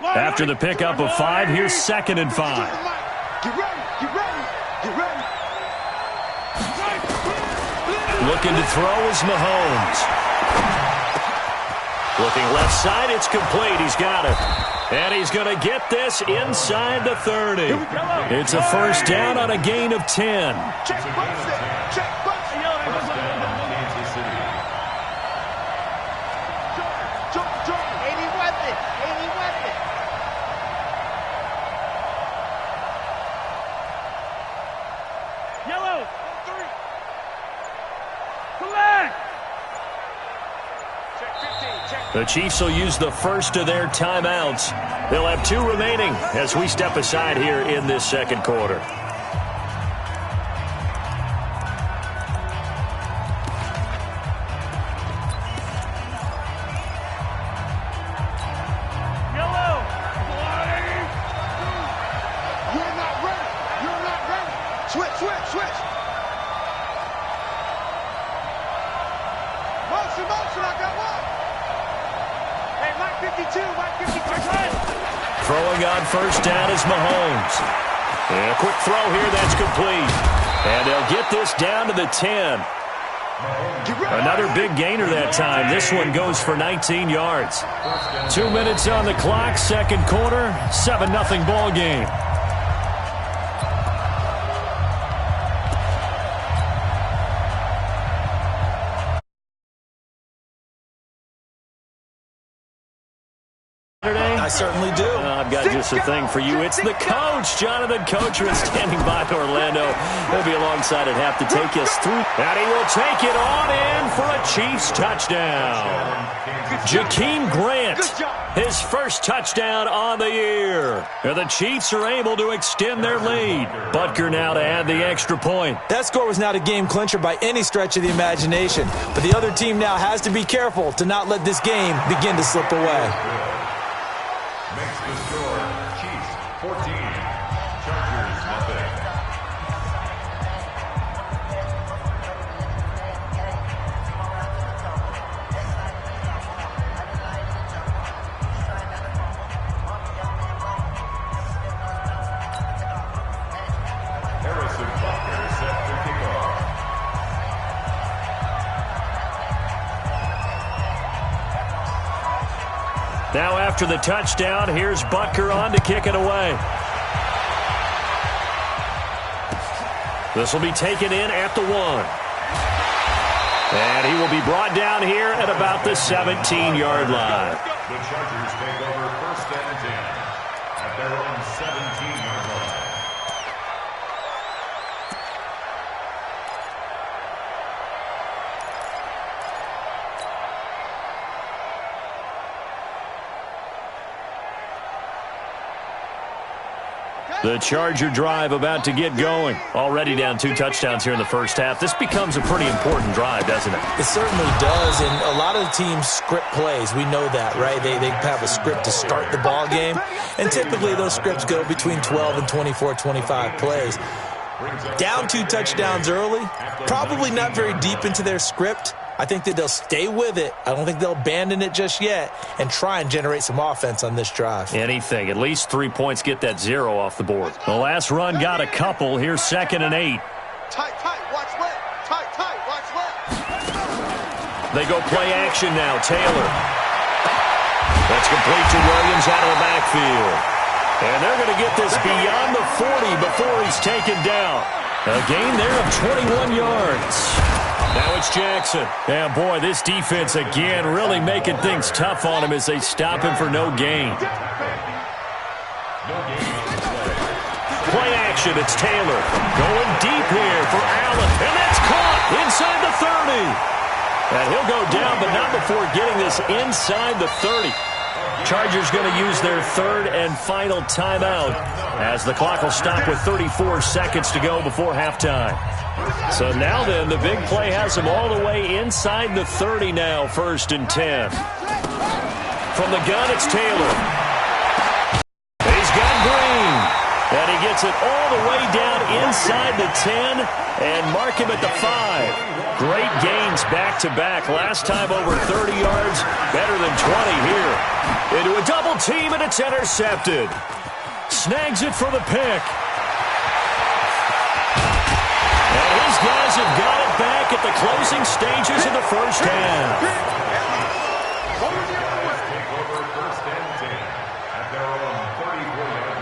After the pickup of 5, here's 2nd and 5. Get ready. Looking to throw is Mahomes. Looking left side, it's complete. He's got it. And he's going to get this inside the 30. It's a first down on a gain of 10. Check box. Jordan. Ain't he worth it? Yellow. 3. Collect. The Chiefs will use the first of their timeouts. They'll have 2 remaining as we step aside here in this second quarter. Yellow. You're not ready. Switch. Motion, I got one. Hey, Mike 52. Throwing on first down is Mahomes. And a quick throw here, that's complete. And they'll get this down to the 10. Another big gainer that time. This one goes for 19 yards. 2 minutes on the clock, second quarter, 7-0 ball game. I certainly do. I've got just a thing for you. It's the coach, Jonathan Coachman, standing by Orlando. He'll be alongside at half to take us through. And he will take it on in for a Chiefs touchdown. Jakeem Grant, his first touchdown on the year. And the Chiefs are able to extend their lead. Butker now to add the extra point. That score was not a game clincher by any stretch of the imagination, but the other team now has to be careful to not let this game begin to slip away. Makes the score Chiefs 14, Chargers nothing. Harrison Butker set for kickoff. Now after the touchdown, here's Butker on to kick it away. This will be taken in at the 1. And he will be brought down here at about the 17-yard line. The Chargers take over first and 10 at their own 17-yard line. The Charger drive about to get going. Already down 2 touchdowns here in the first half. This becomes a pretty important drive, doesn't it? It certainly does, and a lot of the teams script plays. We know that, right? They have a script to start the ball game, and typically those scripts go between 12 and 24, 25 plays. Down 2 touchdowns early, probably not very deep into their script. I think that they'll stay with it. I don't think they'll abandon it just yet and try and generate some offense on this drive. Anything. At least 3 points, get that 0 off the board. The last run got a couple. Here's 2nd and 8. Tight, watch left. Tight, watch left. They go play action now. Taylor. That's complete to Williams out of the backfield. And they're going to get this beyond the 40 before he's taken down. A gain there of 21 yards. Now it's Jackson. And boy, this defense again really making things tough on him as they stop him for no gain. Play action, it's Taylor. Going deep here for Allen. And that's caught inside the 30. And he'll go down, but not before getting this inside the 30. Chargers going to use their 3rd and final timeout as the clock will stop with 34 seconds to go before halftime. So now then, the big play has him all the way inside the 30 now, 1st and 10. From the gun, it's Taylor. He's got Green. And he gets it all the way down inside the 10 and mark him at the 5. Great gains back-to-back. Last time over 30 yards, better than 20 here. Into a double team, and it's intercepted. Snags it for the pick. And his guys have got it back at the closing stages of the first half. Take over 1st and 10 at their own 34-yard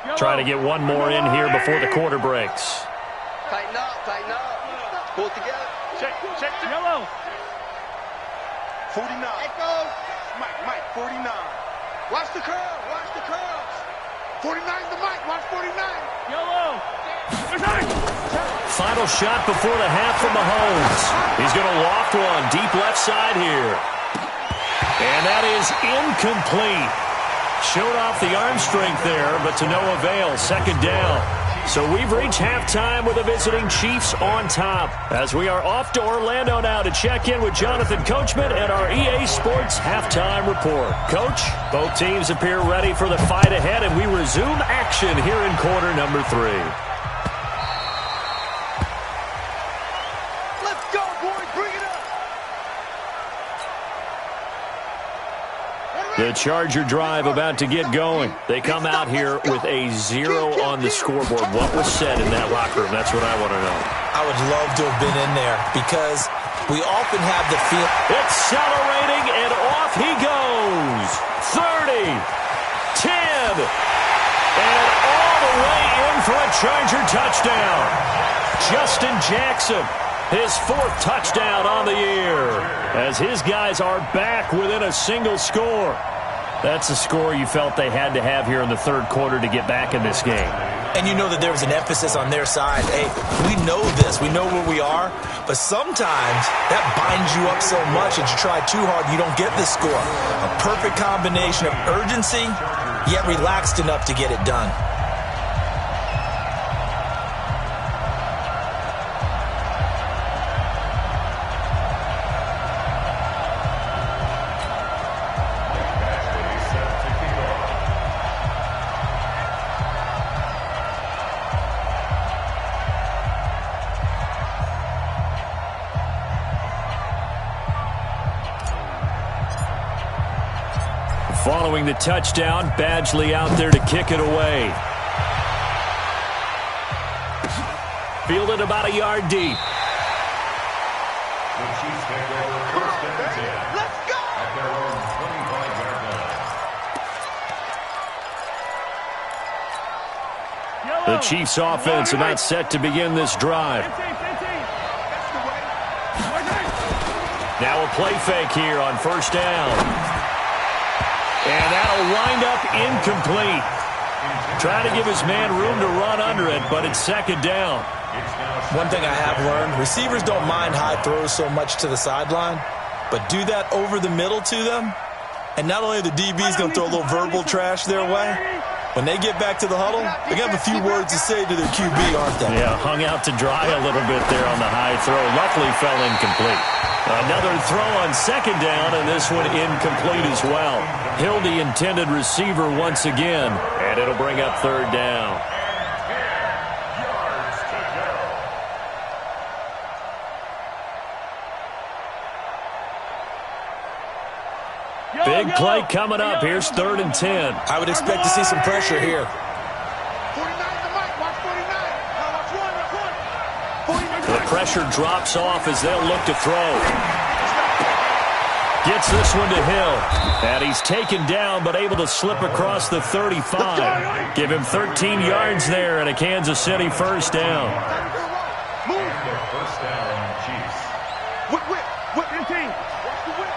line. Try to get one more in here before the quarter breaks. Tighten up. Pull it together. Check yellow. 49. Echo. Mike, 49. Watch the curls. 49's the Mike. Watch 49. Yellow. Final shot before the half from Mahomes. He's going to loft one deep left side here. And that is incomplete. Showed off the arm strength there, but to no avail. 2nd down. So we've reached halftime with the visiting Chiefs on top. As we are off to Orlando now to check in with Jonathan Coachman and our EA Sports Halftime Report. Coach, both teams appear ready for the fight ahead, and we resume action here in quarter number 3. Let's go, boys. Bring it up. The Charger drive about to get going. They come out here with a 0 on the scoreboard. What was said in that locker room? That's what I want to know. I would love to have been in there because we often have the feel. Accelerating, and off he goes. 30, 10, and all the way in for a Charger touchdown. Justin Jackson, his 4th touchdown on the year, as his guys are back within a single score. That's a score you felt they had to have here in the 3rd quarter to get back in this game. And you know that there was an emphasis on their side. Hey, we know this. We know where we are. But sometimes that binds you up so much that you try too hard and you don't get the score. A perfect combination of urgency, yet relaxed enough to get it done. Following the touchdown, Badgley out there to kick it away. Fielded about a yard deep. The Chiefs take over 1st and 10 Let's go. at their own 25-yard line. The Chiefs offense about set to begin this drive. Now a play fake here on 1st down. And that'll wind up incomplete. Trying to give his man room to run under it, but it's 2nd down. One thing I have learned, receivers don't mind high throws so much to the sideline, but do that over the middle to them, and not only are the DBs going to throw a little verbal trash their way, when they get back to the huddle, they're going to have a few words to say to their QB, aren't they? Yeah, hung out to dry a little bit there on the high throw. Luckily fell incomplete. Another throw on second down, and this one incomplete as well. Hill the intended receiver once again, and it'll bring up third down. Big play coming up. Here's 3rd and 10. I would expect to see some pressure here. 49 the mic. Watch 49. Now watch 1. 49. The pressure drops off as they'll look to throw. Gets this one to Hill. And he's taken down but able to slip across the 35. Give him 13 yards there and a Kansas City first down. Move. First down, Chiefs. Whip. 15. Watch the whip.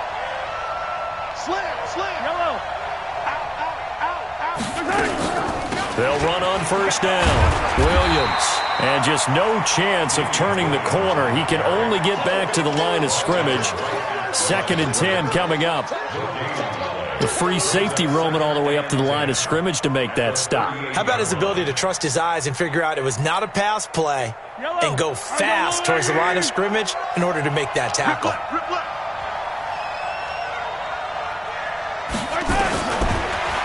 Slam. Yellow. Out. They'll run on first down. Williams. And just no chance of turning the corner. He can only get back to the line of scrimmage. 2nd and 10 coming up. The free safety roaming all the way up to the line of scrimmage to make that stop. How about his ability to trust his eyes and figure out it was not a pass play and go fast towards the line of scrimmage in order to make that tackle?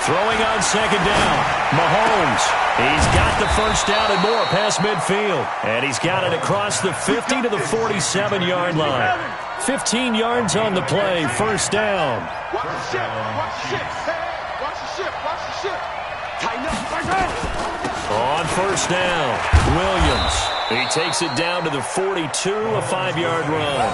Throwing on second down. Mahomes. He's got the first down and more past midfield. And he's got it across the 50 to the 47-yard line. 15 yards on the play. First down. Watch the ship. Hey, watch the ship. Tighten up. On first down, Williams. He takes it down to the 42, a 5-yard run.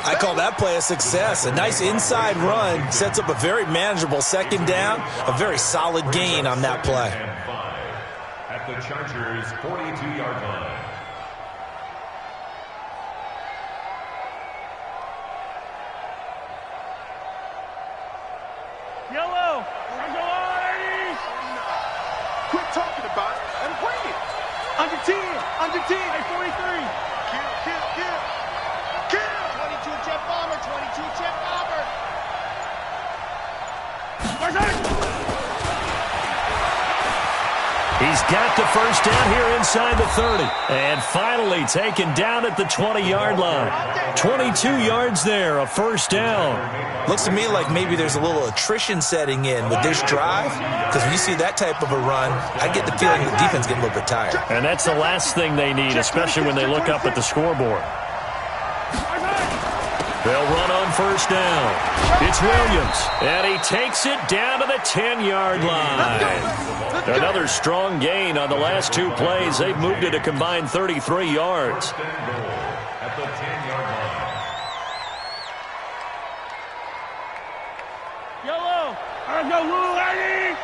I call that play a success. A nice inside run sets up a very manageable second down, a very solid gain on that play. At the Chargers' 42-yard line. Yellow. Quit talking about it and bring it. Under 10. Hey, 43. Kill. 22 jet bomber. 22 jet bomber. He's got the first down here inside the 30. And finally taken down at the 20-yard line. 22 yards there, a first down. Looks to me like maybe there's a little attrition setting in with this drive, because when you see that type of a run, I get the feeling the defense getting a little bit tired. And that's the last thing they need, especially when they look up at the scoreboard. They'll run on first down. It's Williams, and he takes it down to the 10-yard line. Another strong gain on the last two plays. They've moved it a combined 33 yards. At the 10-yard line. Yellow. I go, Lou, Eddie.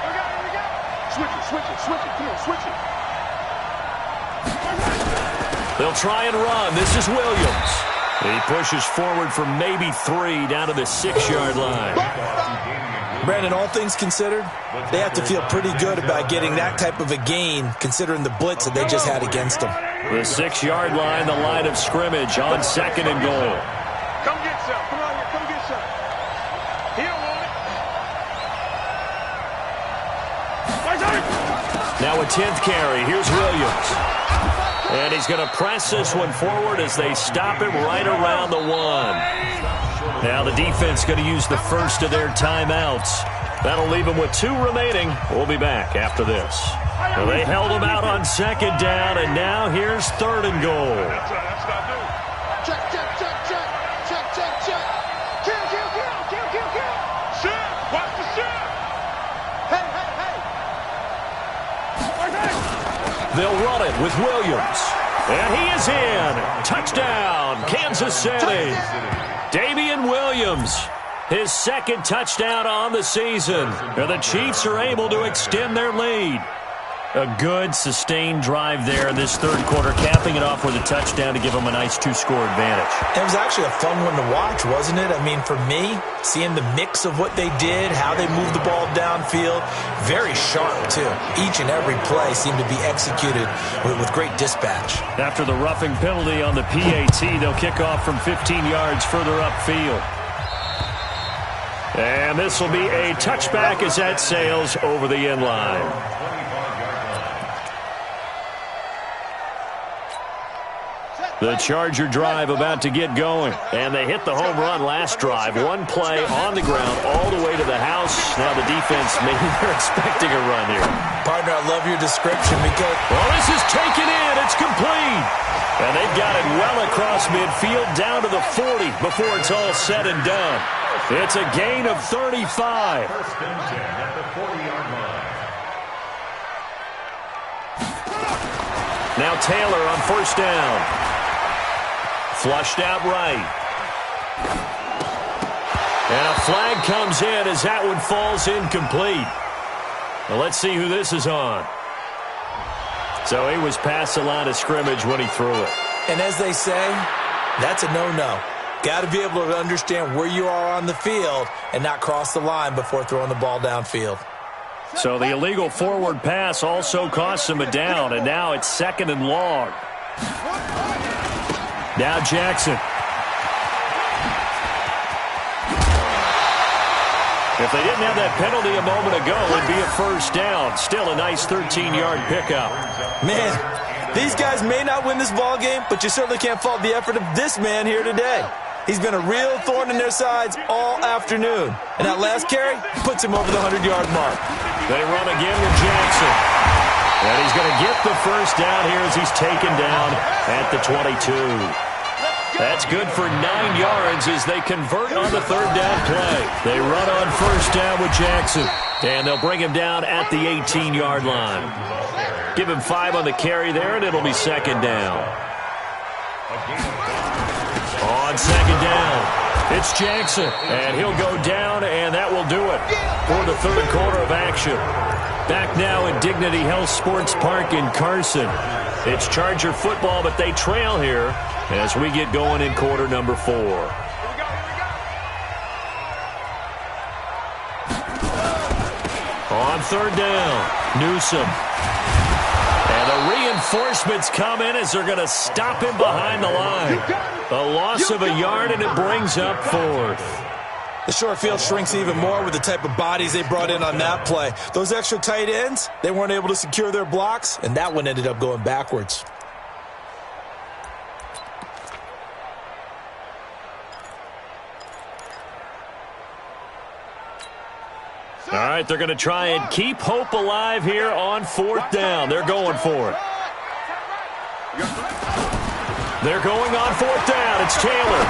We got it. Switch it. Come on, switch it. They'll try and run. This is Williams. He pushes forward for maybe 3 down to the 6-yard line. Brandon, all things considered, they have to feel pretty good about getting that type of a gain considering the blitz that they just had against them. The 6-yard line, the line of scrimmage on 2nd and goal. Come get some. Come on here. Come get some. He don't want it. Now a 10th carry. Here's Williams. And he's going to press this one forward as they stop him right around the 1. Now the defense going to use the first of their timeouts. That'll leave them with 2 remaining. We'll be back after this. Well, they held him out on second down, and now here's 3rd and goal. Check. Kill. Shit. Watch the shit. Hey. They'll run it with Williams. And he is in. Touchdown, Kansas City. Damian Williams, his 2nd touchdown on the season. And the Chiefs are able to extend their lead. A good, sustained drive there in this third quarter, capping it off with a touchdown to give them a nice 2-score advantage. It was actually a fun one to watch, wasn't it? I mean, for me, seeing the mix of what they did, how they moved the ball downfield, very sharp, too. Each and every play seemed to be executed with great dispatch. After the roughing penalty on the PAT, they'll kick off from 15 yards further upfield. And this will be a touchback as that sails over the end line. The Charger drive about to get going. And they hit the home run last drive. One play on the ground all the way to the house. Now the defense, maybe they're expecting a run here. Partner, I love your description because... Well, this is taken in. It's complete. And they've got it well across midfield down to the 40 before it's all said and done. It's a gain of 35. First and 10 at the 40-yard line. Now Taylor on first down. Flushed out right. And a flag comes in as that one falls incomplete. Well, let's see who this is on. So he was past the line of scrimmage when he threw it. And as they say, that's a no-no. Got to be able to understand where you are on the field and not cross the line before throwing the ball downfield. So the illegal forward pass also costs him a down, and now it's second and long. Now Jackson. If they didn't have that penalty a moment ago, it'd be a first down. Still a nice 13-yard pickup. Man, these guys may not win this ball game, but you certainly can't fault the effort of this man here today. He's been a real thorn in their sides all afternoon. And that last carry puts him over the 100-yard mark. They run again with Jackson. And he's going to get the first down here as he's taken down at the 22. That's good for 9 yards as they convert on the third down play. They run on first down with Jackson. And they'll bring him down at the 18-yard line. Give him 5 on the carry there, and it'll be second down. On second down, it's Jackson, and he'll go down, and that will do it for the third quarter of action. Back now at Dignity Health Sports Park in Carson. It's Charger football, but they trail here as we get going in quarter number 4. On third down, Newsom. And the reinforcements come in as they're going to stop him behind the line. A loss of a yard, and it brings up fourth. The short field shrinks even more with the type of bodies they brought in on that play. Those extra tight ends, they weren't able to secure their blocks, and that one ended up going backwards. All right, they're going to try and keep hope alive here on fourth down. They're going for it. They're going on fourth down. It's Taylor.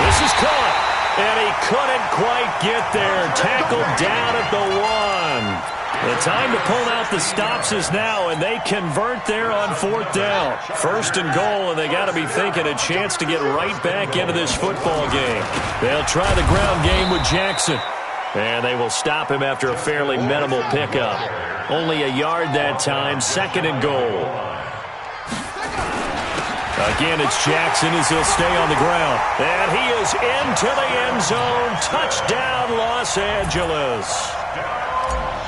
This is caught, and he couldn't quite get there. Tackled down at the 1. The time to pull out the stops is now, and they convert there on fourth down. First and goal, and they got to be thinking a chance to get right back into this football game. They'll try the ground game with Jackson. And they will stop him after a fairly minimal pickup. Only a yard that time, second and goal. Again, it's Jackson as he'll stay on the ground. And he is into the end zone. Touchdown, Los Angeles.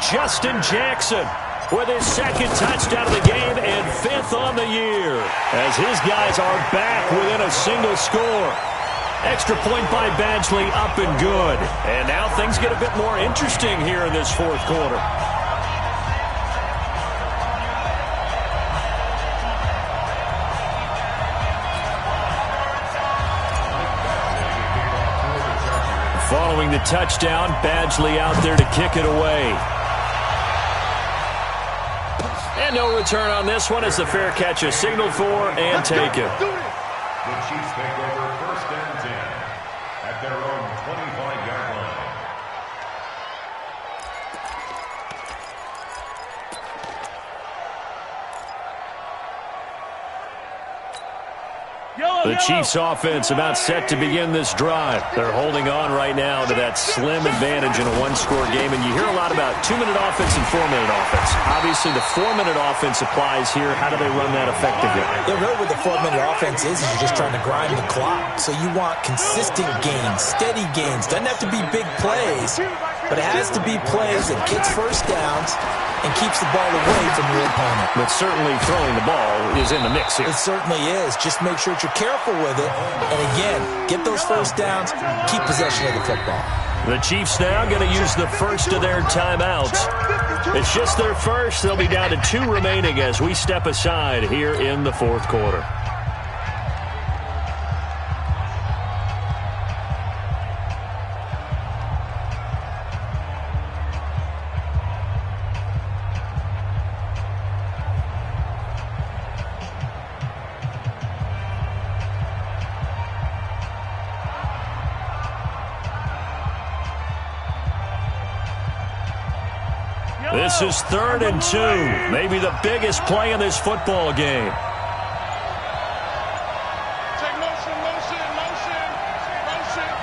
Justin Jackson with his second touchdown of the game and 5th on the year. As his guys are back within a single score. Extra point by Badgley, up and good. And now things get a bit more interesting here in this fourth quarter. Following the touchdown, Badgley out there to kick it away. And no return on this one as the fair catch is signaled for and taken. The Chiefs take over first and 10 at their own 25-yard line. The Chiefs offense about set to begin this drive. They're holding on right now to that slim advantage in a one-score game, and you hear a lot about 2-minute offense and 4-minute offense. Obviously, the 4-minute offense applies here. How do they run that effectively? Yeah, really what the 4-minute offense is you're just trying to grind the clock. So you want consistent gains, steady gains. Doesn't have to be big plays, but it has to be plays that gets first downs and keeps the ball away from your opponent. But certainly throwing the ball is in the mix here. It certainly is. Just make sure that you're careful with it. And again, get those first downs, keep possession of the football. The Chiefs now going to use the first of their timeouts. It's just their first. They'll be down to 2 remaining as we step aside here in the fourth quarter. This is 3rd and 2, maybe the biggest play in this football game. Take motion, motion, motion, motion.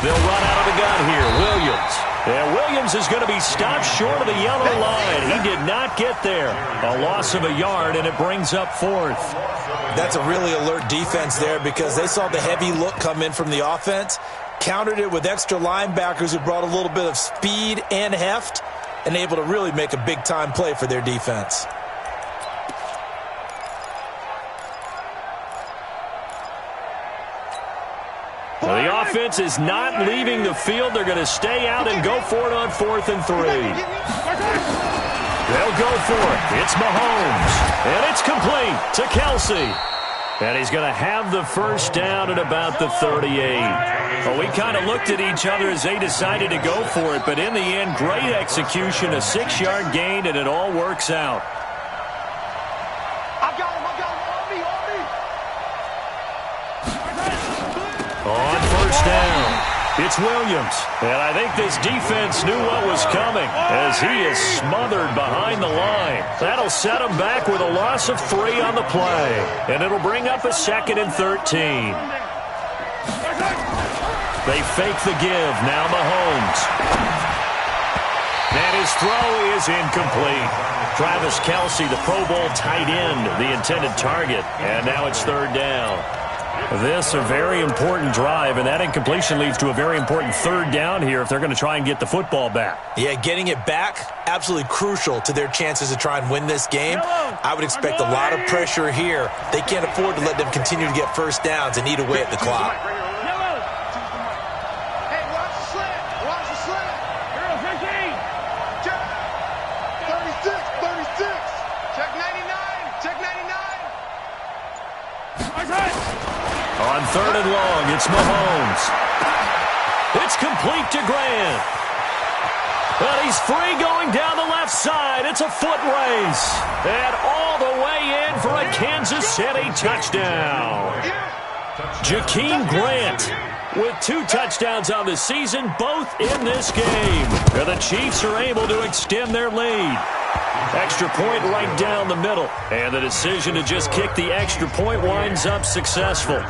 They'll run out of the gun here. Williams. And Williams is going to be stopped short of the yellow line. He did not get there. A loss of a yard, and it brings up 4th. That's a really alert defense there because they saw the heavy look come in from the offense, countered it with extra linebackers who brought a little bit of speed and heft, and able to really make a big-time play for their defense. Well, the offense is not leaving the field. They're going to stay out and go for it on 4th and 3. They'll go for it. It's Mahomes. And it's complete to Kelsey. And he's going to have the first down at about the 38. Well, we kind of looked at each other as they decided to go for it. But in the end, great execution, a 6-yard gain, and it all works out. I got him, On first down, it's Williams. And I think this defense knew what was coming as he is smothered behind the line. That'll set him back with a loss of 3 on the play. And it'll bring up a 2nd and 13. They fake the give. Now Mahomes. And his throw is incomplete. Travis Kelsey, the Pro Bowl tight end, the intended target. And now it's 3rd down. This a very important drive, and that incompletion leads to a very important 3rd down here if they're going to try and get the football back. Yeah, getting it back, absolutely crucial to their chances to try and win this game. I would expect a lot of pressure here. They can't afford to let them continue to get first downs and eat away at the clock. Hey, watch the slant. Watch the slant. 36. Check 99. Check 99. On 3rd and long, it's Mahomes. It's complete to Grant. But he's free going down the left side. It's a foot race. And all the way in for a Kansas City touchdown. Jakeem Grant with 2 touchdowns on the season, both in this game. And the Chiefs are able to extend their lead. Extra point right down the middle. And the decision to just kick the extra point winds up successful.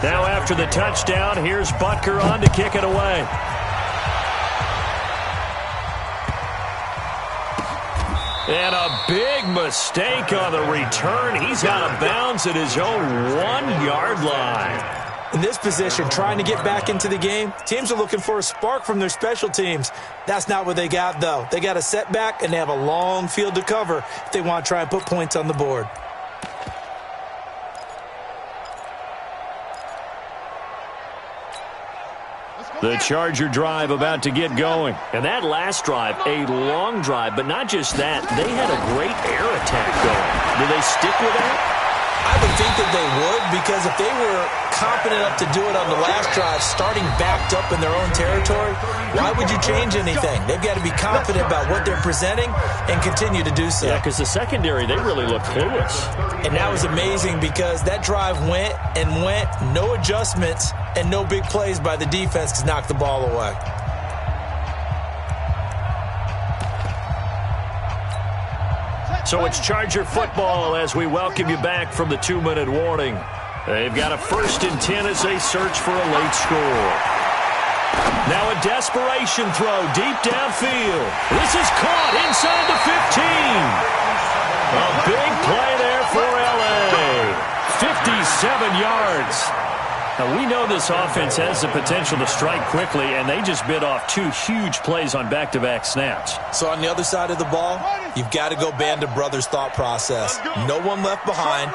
Now after the touchdown, here's Butker on to kick it away. And a big mistake on the return. He's out of bounds at his own 1-yard line. In this position, trying to get back into the game, teams are looking for a spark from their special teams. That's not what they got, though. They got a setback, and they have a long field to cover if they want to try and put points on the board. The Charger drive about to get going. And that last drive, a long drive, but not just that. They had a great air attack going. Do they stick with that? I would think that they would, because if they were confident enough to do it on the last drive, starting backed up in their own territory, why would you change anything? They've got to be confident about what they're presenting and continue to do so. Yeah, because the secondary, they really look clueless. And that was amazing because that drive went and went, no adjustments and no big plays by the defense to knock the ball away. So it's Charger football as we welcome you back from the 2-minute warning. They've got a 1st and 10 as they search for a late score. Now a desperation throw deep downfield. This is caught inside the 15. A big play there for L.A. 57 yards. Now, we know this offense has the potential to strike quickly, and they just bit off 2 huge plays on back-to-back snaps. So on the other side of the ball, you've got to go Band of Brothers thought process. No one left behind,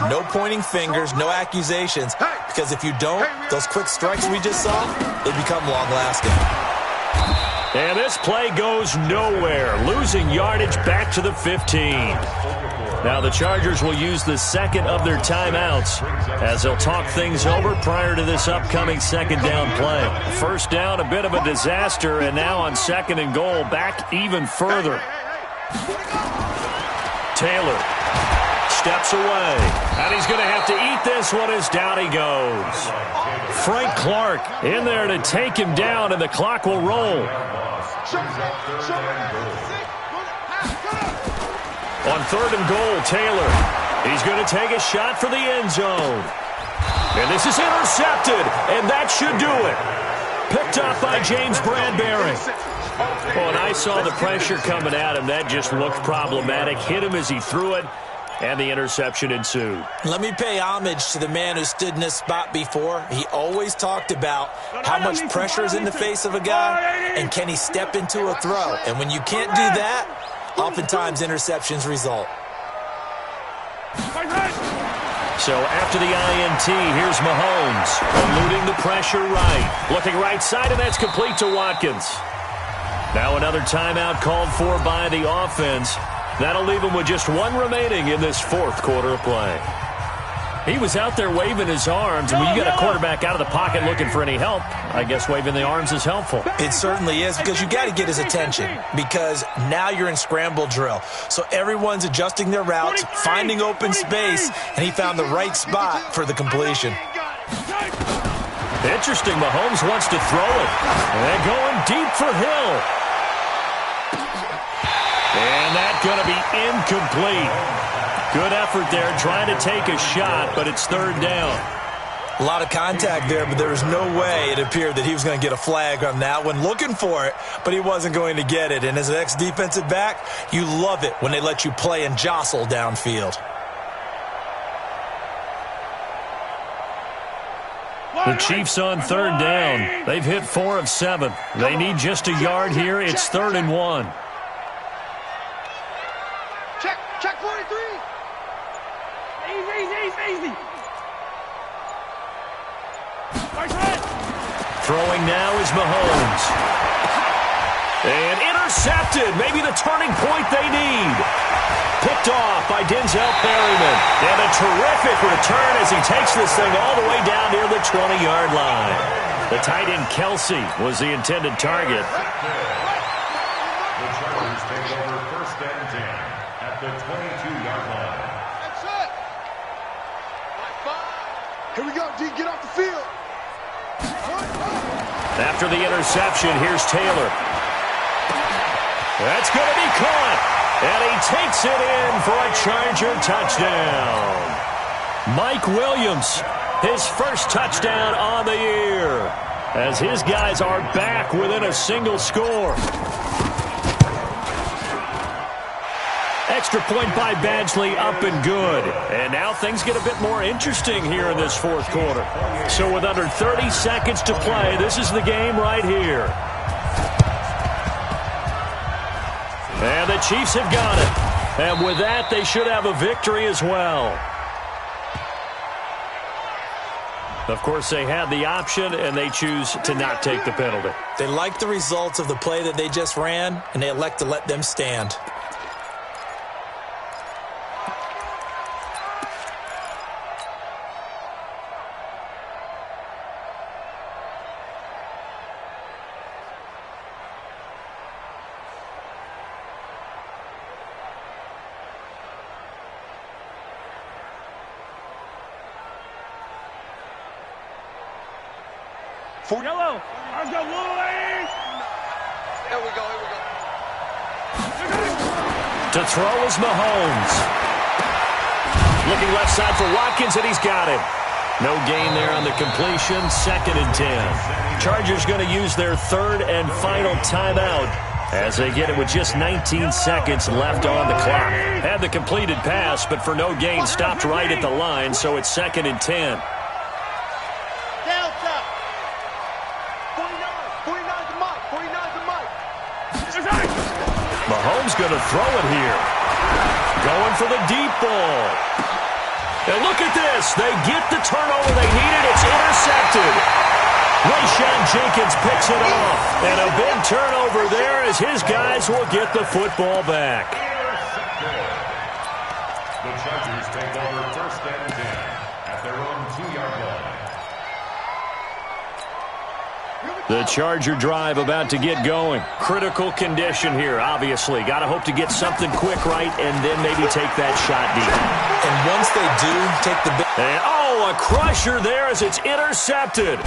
no pointing fingers, no accusations, because if you don't, those quick strikes we just saw, they become long-lasting. And this play goes nowhere, losing yardage back to the 15. Now the Chargers will use the second of their timeouts as they'll talk things over prior to this upcoming 2nd down play. 1st down, a bit of a disaster, and now on 2nd and goal, back even further. Taylor steps away, and he's going to have to eat this one as down he goes. Frank Clark in there to take him down, and the clock will roll. On 3rd and goal, Taylor. He's going to take a shot for the end zone. And this is intercepted, and that should do it. Picked up by James Bradbury. Oh, and I saw the pressure coming at him. That just looked problematic. Hit him as he threw it, and the interception ensued. Let me pay homage to the man who stood in this spot before. He always talked about how much pressure is in the face of a guy, and can he step into a throw. And when you can't do that, oftentimes interceptions result. So after the INT, here's Mahomes, eluding the pressure right. Looking right side, and that's complete to Watkins. Now another timeout called for by the offense. That'll leave him with just 1 remaining in this 4th quarter of play. He was out there waving his arms, and when you got a quarterback out of the pocket looking for any help, I guess waving the arms is helpful. It certainly is, because you got to get his attention, because now you're in scramble drill. So everyone's adjusting their routes, finding open space, and he found the right spot for the completion. Interesting, Mahomes wants to throw it. And going deep for Hill. And that's going to be incomplete. Good effort there, trying to take a shot, but it's 3rd down. A lot of contact there, but there was no way it appeared that he was going to get a flag on that one. Looking for it, but he wasn't going to get it. And as an ex-defensive back, you love it when they let you play and jostle downfield. The Chiefs on 3rd down. They've hit 4 of 7. They need just a yard here. It's 3rd and 1. Check 43. Easy. Throwing now is Mahomes. And intercepted. Maybe the turning point they need. Picked off by Denzel Perryman. And a terrific return as he takes this thing all the way down near the 20-yard line. The tight end Kelsey was the intended target. The Chargers take over 1st and 10 at the 22-yard line. That's it. Here we go, D. Get off the field. After the interception, here's Taylor. That's going to be caught. And he takes it in for a Charger touchdown. Mike Williams, his 1st touchdown on the year, as his guys are back within a single score. Extra point by Badgley, up and good. And now things get a bit more interesting here in this 4th quarter. So with under 30 seconds to play, this is the game right here. And the Chiefs have got it. And with that, they should have a victory as well. Of course, they had the option, and they choose to not take the penalty. They like the results of the play that they just ran, and they elect to let them stand. Yellow. Let's go, Wolverines. Here we go. To throw is Mahomes. Looking left side for Watkins, and he's got him. No gain there on the completion. 2nd and 10. Chargers going to use their 3rd and final timeout as they get it with just 19 seconds left on the clock. Had the completed pass, but for no gain, stopped right at the line, so it's 2nd and 10. Mahomes going to throw it here. Going for the deep ball. And look at this. They get the turnover they needed. It's intercepted. Rayshon Jenkins picks it off. And a big turnover there as his guys will get the football back. The Chargers take over 1st and 10 at their own 2-yard line. The Charger drive about to get going. Critical condition here, obviously. Got to hope to get something quick right and then maybe take that shot deep. And once they do, take the big... And, oh, a crusher there as it's intercepted.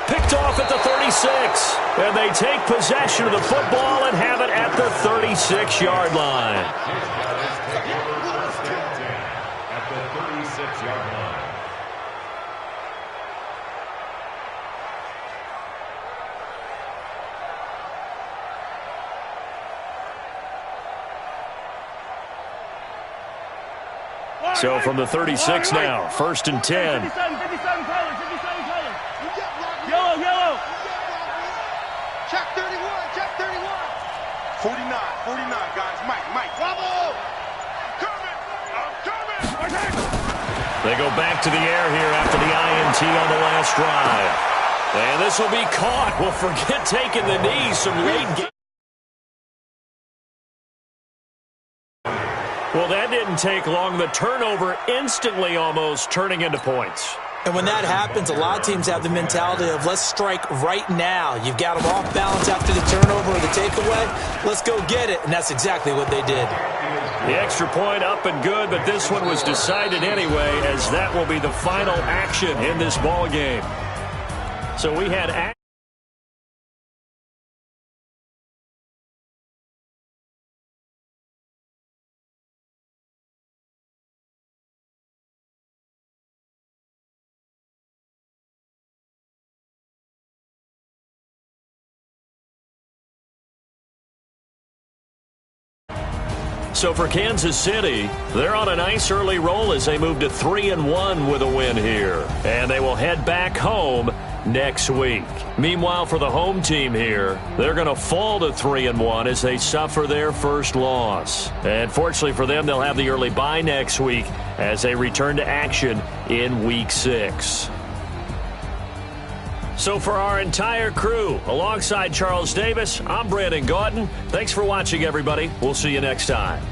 Picked off at the 36. And they take possession of the football and have it at the 36-yard line. At the 36-yard line. So from the 36 now, 1st and 10. 57, Yellow. Check 31, check 31. 49, guys. Mike, bravo! I'm coming! They go back to the air here after the INT on the last drive. And this will be caught. Well, forget taking the knee. Some late game. Well, that didn't take long. The turnover instantly almost turning into points. And when that happens, a lot of teams have the mentality of let's strike right now. You've got them off balance after the turnover or the takeaway. Let's go get it. And that's exactly what they did. The extra point up and good, but this one was decided anyway, as that will be the final action in this ball game. So we had action. So for Kansas City, they're on a nice early roll as they move to 3-1 with a win here. And they will head back home next week. Meanwhile, for the home team here, they're going to fall to 3-1 as they suffer their first loss. And fortunately for them, they'll have the early bye next week as they return to action in Week 6. So for our entire crew, alongside Charles Davis, I'm Brandon Gautin. Thanks for watching, everybody. We'll see you next time.